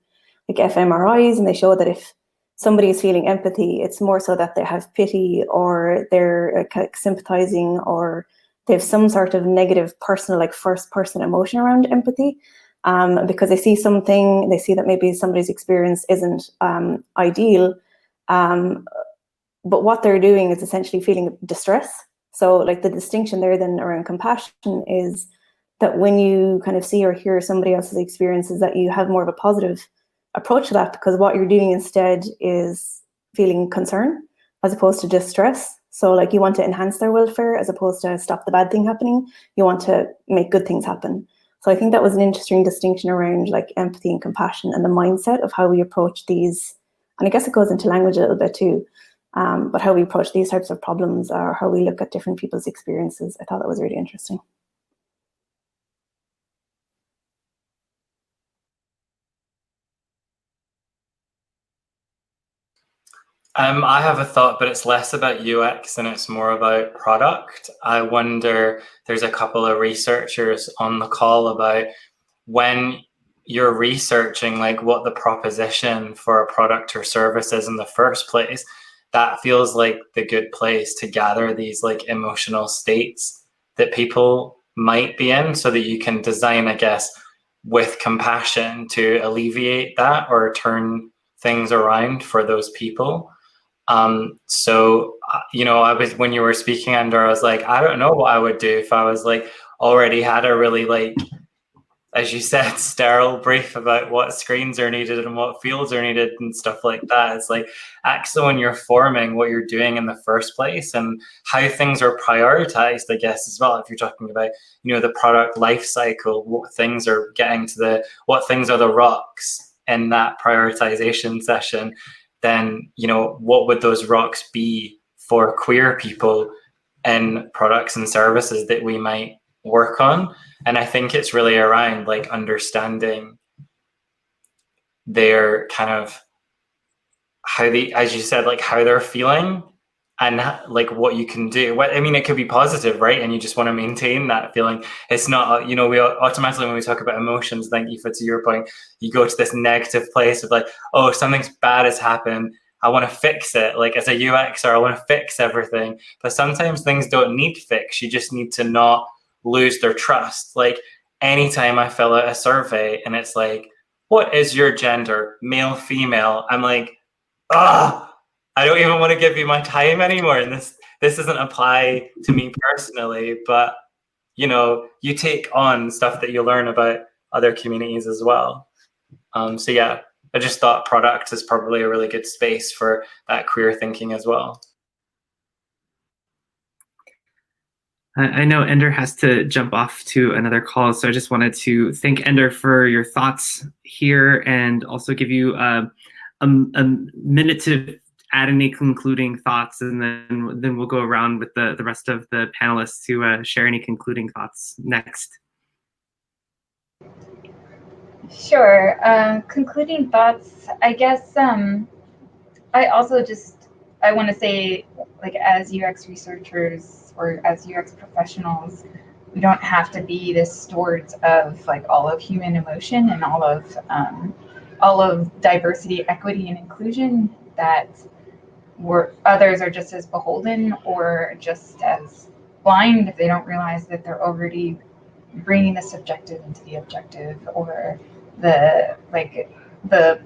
like fMRIs, and they show that if somebody is feeling empathy, it's more so that they have pity, or they're sympathizing, or they have some sort of negative personal, like first person emotion around empathy, because they see something, they see that maybe somebody's experience isn't ideal, but what they're doing is essentially feeling distress. So like the distinction there then around compassion is that when you kind of see or hear somebody else's experiences, that you have more of a positive approach to that, because what you're doing instead is feeling concern as opposed to distress. So like you want to enhance their welfare as opposed to stop the bad thing happening. You want to make good things happen. So I think that was an interesting distinction around like empathy and compassion and the mindset of how we approach these. And I guess it goes into language a little bit too, but how we approach these types of problems, or how we look at different people's experiences. I thought that was really interesting. I have a thought, but it's less about UX and it's more about product. I wonder, there's a couple of researchers on the call about when you're researching like what the proposition for a product or service is in the first place, that feels like the good place to gather these like emotional states that people might be in, so that you can design, I guess, with compassion to alleviate that or turn things around for those people. So, you know, when you were speaking, Andor, I was like, I don't know what I would do if I was like already had a really, like, as you said, sterile brief about what screens are needed and what fields are needed and stuff like that. It's like, actually, when you're forming what you're doing in the first place and how things are prioritized, I guess, as well. If you're talking about, you know, the product life cycle, what things are getting to what things are the rocks in that prioritization session, then, you know, what would those rocks be for queer people in products and services that we might work on? And I think it's really around like understanding their kind of how they, as you said, like how they're feeling and like what you can do. I mean, it could be positive, right? And you just want to maintain that feeling. It's not, you know, we automatically, when we talk about emotions, thank you for, to your point, you go to this negative place of like, oh, something's bad has happened. I want to fix it. Like as a UXer, I want to fix everything. But sometimes things don't need fix. You just need to not lose their trust. Like anytime I fill out a survey and it's like, what is your gender? Male, female? I'm like, I don't even want to give you my time anymore. And this doesn't apply to me personally, but you know, you take on stuff that you learn about other communities as well. So yeah, I just thought product is probably a really good space for that queer thinking as well. I know Ender has to jump off to another call, so I just wanted to thank Ender for your thoughts here and also give you a minute to add any concluding thoughts, and then we'll go around with the rest of the panelists to share any concluding thoughts next. Sure. Concluding thoughts, I guess I also I want to say, like, as UX researchers or as UX professionals, we don't have to be the stewards of like all of human emotion and all of diversity, equity, and inclusion, that others are just as beholden or just as blind if they don't realize that they're already bringing the subjective into the objective, or the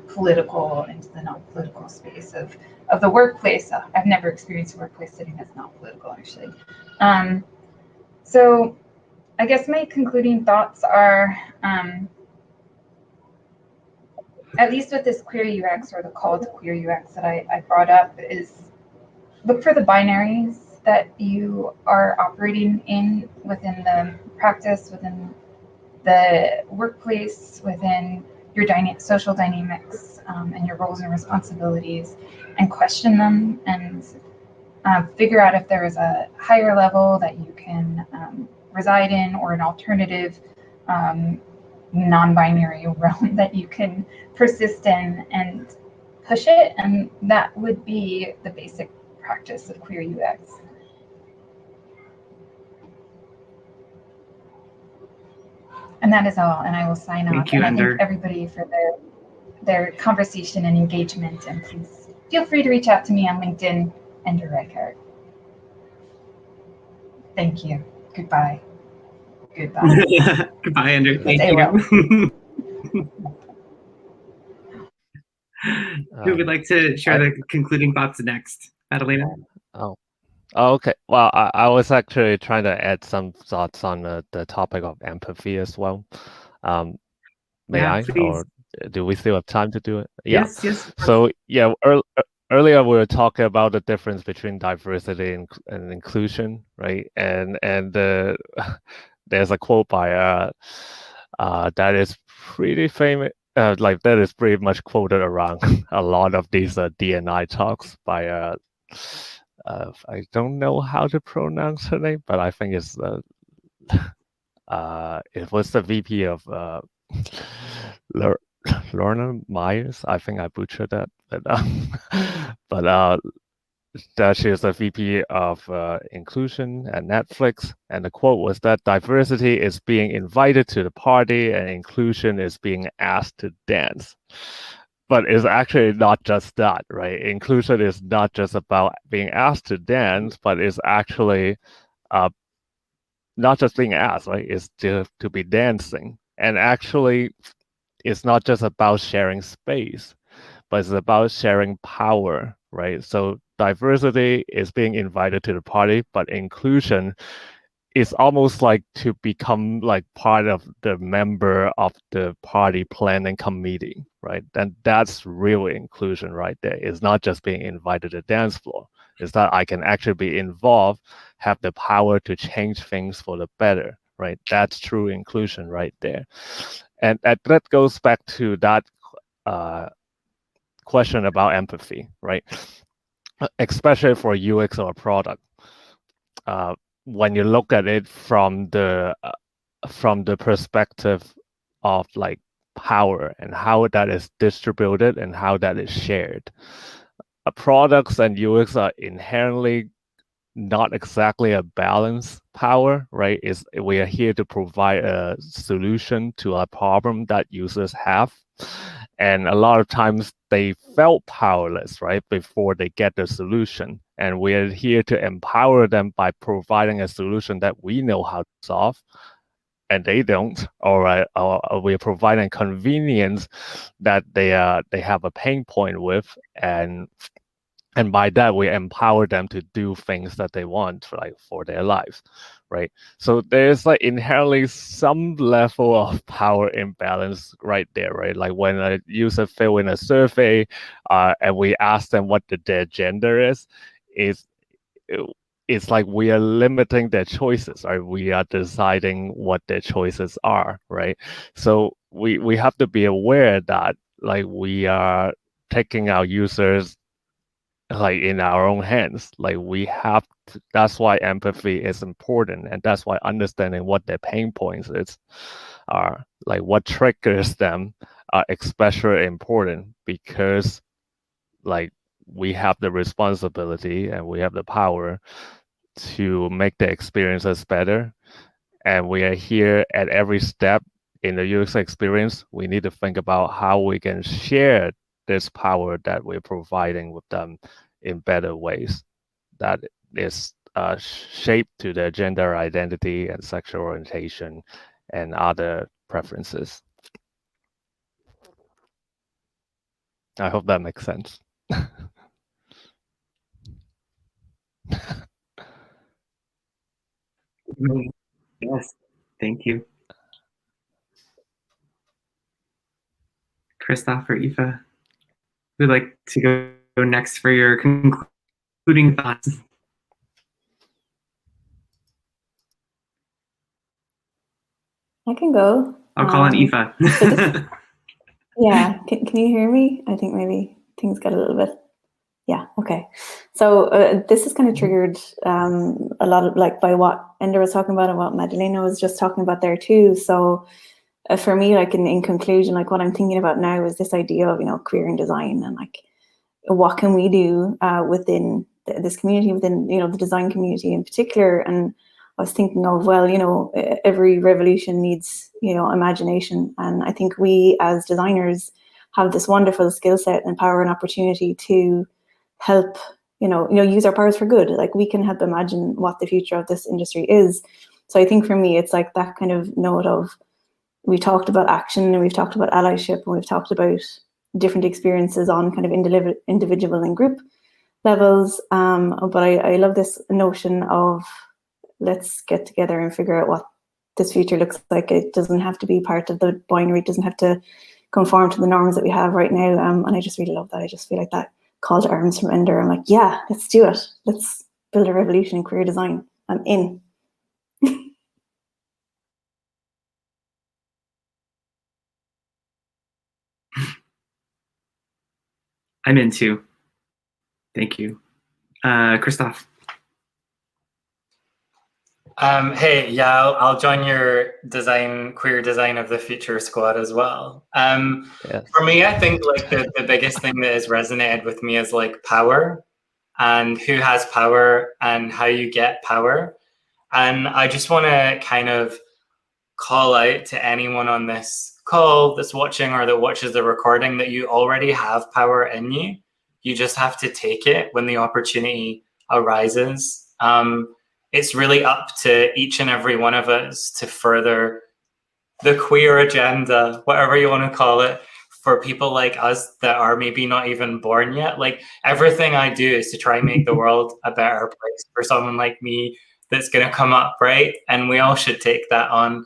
political into the non-political space of the workplace. I've never experienced a workplace setting that's not political, actually. So I guess my concluding thoughts are, at least with this queer UX, or the call to queer UX that I brought up, is look for the binaries that you are operating in within the practice, within the workplace, within your social dynamics, and your roles and responsibilities, and question them, and figure out if there is a higher level that you can reside in, or an alternative non-binary realm that you can persist in and push it. And that would be the basic practice of queer UX. And that is all, and I will sign off. Thank you, and I Ender. thank everybody for their conversation and engagement, and please feel free to reach out to me on LinkedIn, Ender Reichert. Thank you. Goodbye. Goodbye. Goodbye, Ender. Thank Stay well. you. Who would like to share the concluding thoughts next? Madalena? Oh, okay. Well, I was actually trying to add some thoughts on the topic of empathy as well. May Yeah, I? please. Or do we still have time to do it? Yeah. Yes. So yeah, earlier we were talking about the difference between diversity and inclusion, right? And there's a quote by that is pretty famous. Like that is pretty much quoted around a lot of these DNI talks by I don't know how to pronounce her name, but I think it's it was the VP of Lorna Myers. I think I butchered that, but that she is a VP of inclusion at Netflix, and the quote was that diversity is being invited to the party and inclusion is being asked to dance. But it's actually not just that, right? Inclusion is not just about being asked to dance, but it's actually not just being asked, right? It's to be dancing. And actually, it's not just about sharing space, but it's about sharing power, right? So diversity is being invited to the party, but inclusion is almost like to become like part of the member of the party planning committee, right? And that's real inclusion right there. It's not just being invited to the dance floor. It's that I can actually be involved, have the power to change things for the better, right? That's true inclusion right there. And that goes back to that question about empathy, right? Especially for UX or a product. When you look at it from the perspective of like power and how that is distributed and how that is shared, products and UX are inherently not exactly a balanced power, right? We are here to provide a solution to a problem that users have, And a lot of times they felt powerless, right, before they get the solution. And we're here to empower them by providing a solution that we know how to solve, and they don't. Or we're providing convenience that they have a pain point with, and by that we empower them to do things that they want, like for their lives, right? So there's like inherently some level of power imbalance right there, right? Like when a user fill in a survey and we ask them what their gender is, it's like we are limiting their choices, right? We are deciding what their choices are, right? So we have to be aware that like we are taking our users like in our own hands. Like we have to, that's why empathy is important, and that's why understanding what their pain points are, like what triggers them, are especially important, because like we have the responsibility and we have the power to make the experiences better, and we are here at every step in the user experience. We need to think about how we can share this power that we're providing with them in better ways that is shaped to their gender identity and sexual orientation and other preferences. I hope that makes sense. Yes, thank you. Christoph or Aoife, who'd like to go next for your concluding thoughts? I can go. I'll call on Aoife. Yeah, can you hear me? I think maybe things got a little bit. Yeah, okay. So this is kind of triggered a lot of like by what Enda was talking about and what Madalena was just talking about there too. So for me, like in conclusion, like what I'm thinking about now is this idea of, queer in design, and like what can we do within this community, within, the design community in particular. And I was thinking of, well, every revolution needs, imagination. And I think we as designers have this wonderful skill set and power and opportunity to help, use our powers for good. Like we can help imagine what the future of this industry is. So I think for me, it's like that kind of note of, we talked about action and we've talked about allyship and we've talked about different experiences on kind of individual and group levels. But I love this notion of let's get together and figure out what this future looks like. It doesn't have to be part of the binary. It doesn't have to conform to the norms that we have right now. And I just really love that. I just feel like that call to arms from Enda. I'm like, yeah, let's do it. Let's build a revolution in queer design. I'm in. I'm in too. Thank you. Christoph. Hey, yeah, I'll join your queer design of the future squad as well. Yes. For me, I think like the biggest thing that has resonated with me is like power and who has power and how you get power. And I just want to kind of call out to anyone on this call that's watching or that watches the recording that you already have power in you. You just have to take it when the opportunity arises. It's really up to each and every one of us to further the queer agenda, whatever you want to call it, for people like us that are maybe not even born yet. Like everything I do is to try and make the world a better place for someone like me that's going to come up, right? And we all should take that on.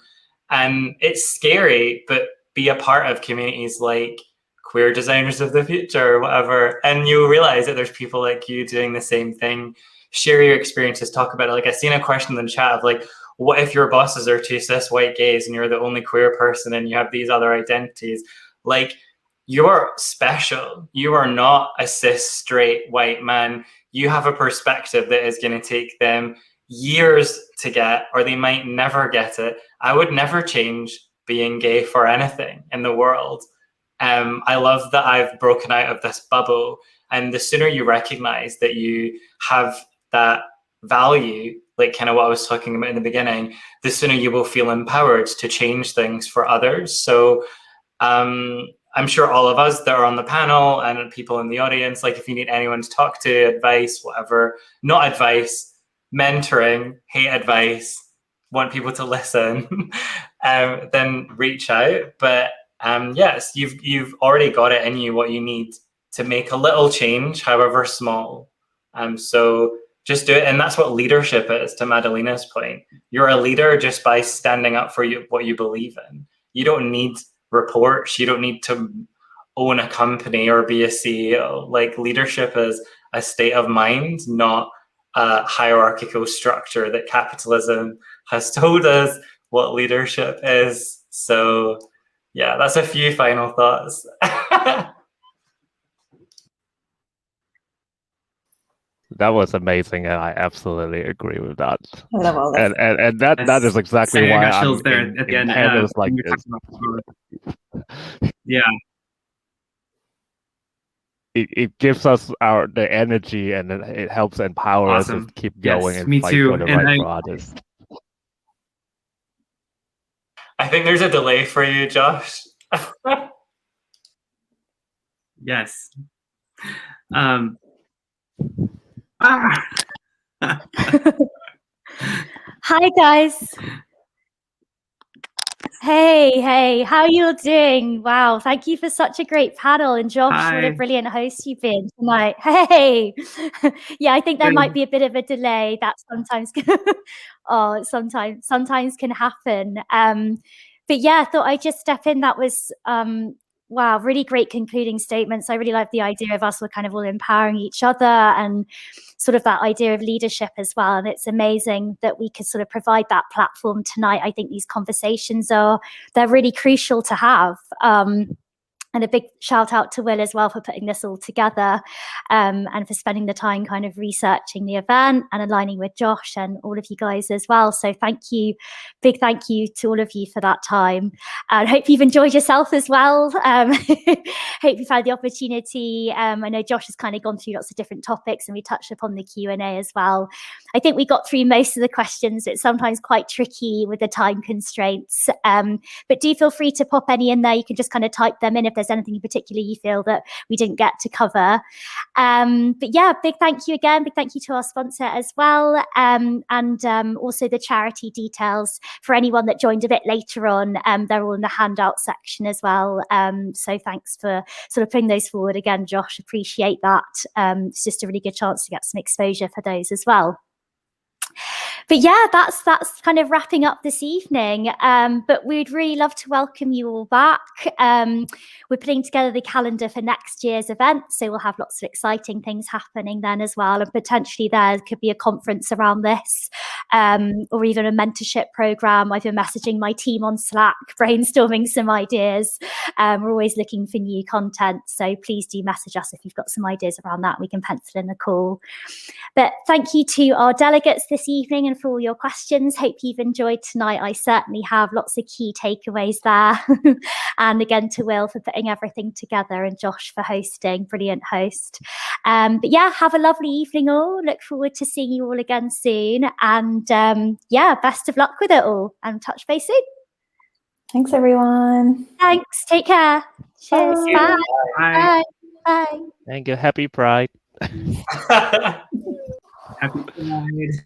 And it's scary, but be a part of communities like Queer Designers of the Future or whatever, and you realize that there's people like you doing the same thing. Share your experiences, talk about it. Like I seen a question in the chat of like, what if your bosses are two cis white gays and you're the only queer person and you have these other identities? Like, you're special. You are not a cis straight white man. You have a perspective that is going to take them years to get, or they might never get it. I would never change being gay for anything in the world. I love that I've broken out of this bubble, and the sooner you recognize that you have that value, like kind of what I was talking about in the beginning, the sooner you will feel empowered to change things for others. So I'm sure all of us that are on the panel and people in the audience, like if you need anyone to talk to, advice, whatever, not advice, mentoring, hate advice, want people to listen, then reach out. But yes, you've already got it in you what you need to make a little change, however small. So just do it. And that's what leadership is, to Madalina's point. You're a leader just by standing up for what you believe in. You don't need reports. You don't need to own a company or be a CEO. Like, leadership is a state of mind, not a hierarchical structure that capitalism has told us what leadership is. So yeah, that's a few final thoughts. That was amazing, and I absolutely agree with that. I love all this. And that is exactly Sorry, I why got chills I'm there in at the end. panels like when you're this. talking about- Yeah, It gives us the energy, and it helps empower us Awesome. to keep Yes, going and me fight too. for the And right I- for others. I think there's a delay for you, Josh. yes. Ah! Hi guys. Hey, how you all doing? Wow, thank you for such a great panel. And Josh, what a Hi. brilliant host you've been tonight. Hey, yeah, I think there Good. might be a bit of a delay. That sometimes, sometimes can happen. But yeah, I thought I'd just step in. That was wow, really great concluding statements. I really like the idea of us all kind of all empowering each other and sort of that idea of leadership as well. And it's amazing that we could sort of provide that platform tonight. I think these conversations they're really crucial to have. And a big shout out to Will as well for putting this all together and for spending the time kind of researching the event and aligning with Josh and all of you guys as well. So thank you, big thank you to all of you for that time. And hope you've enjoyed yourself as well. Hope you've had the opportunity. I know Josh has kind of gone through lots of different topics and we touched upon the Q&A as well. I think we got through most of the questions. It's sometimes quite tricky with the time constraints, but do feel free to pop any in there. You can just kind of type them in if there's anything in particular you feel that we didn't get to cover. But yeah, big thank you again. Big thank you to our sponsor as well. And also the charity details for anyone that joined a bit later on. They're all in the handout section as well. So thanks for sort of putting those forward again, Josh. Appreciate that. It's just a really good chance to get some exposure for those as well. But yeah, that's kind of wrapping up this evening. But we'd really love to welcome you all back. We're putting together the calendar for next year's event, so we'll have lots of exciting things happening then as well. And potentially there could be a conference around this, or even a mentorship program. I've been messaging my team on Slack, brainstorming some ideas. We're always looking for new content, so please do message us if you've got some ideas around that. We can pencil in a call. But thank you to our delegates this evening and for all your questions. Hope you've enjoyed tonight. I certainly have lots of key takeaways there. And again, to Will for putting everything together and Josh for hosting, brilliant host. But yeah, have a lovely evening all. Look forward to seeing you all again soon. And yeah, best of luck with it all and touch base soon. Thanks, everyone. Thanks. Take care. Cheers. Bye. Bye. Bye. Thank you. Happy Pride. Happy Pride.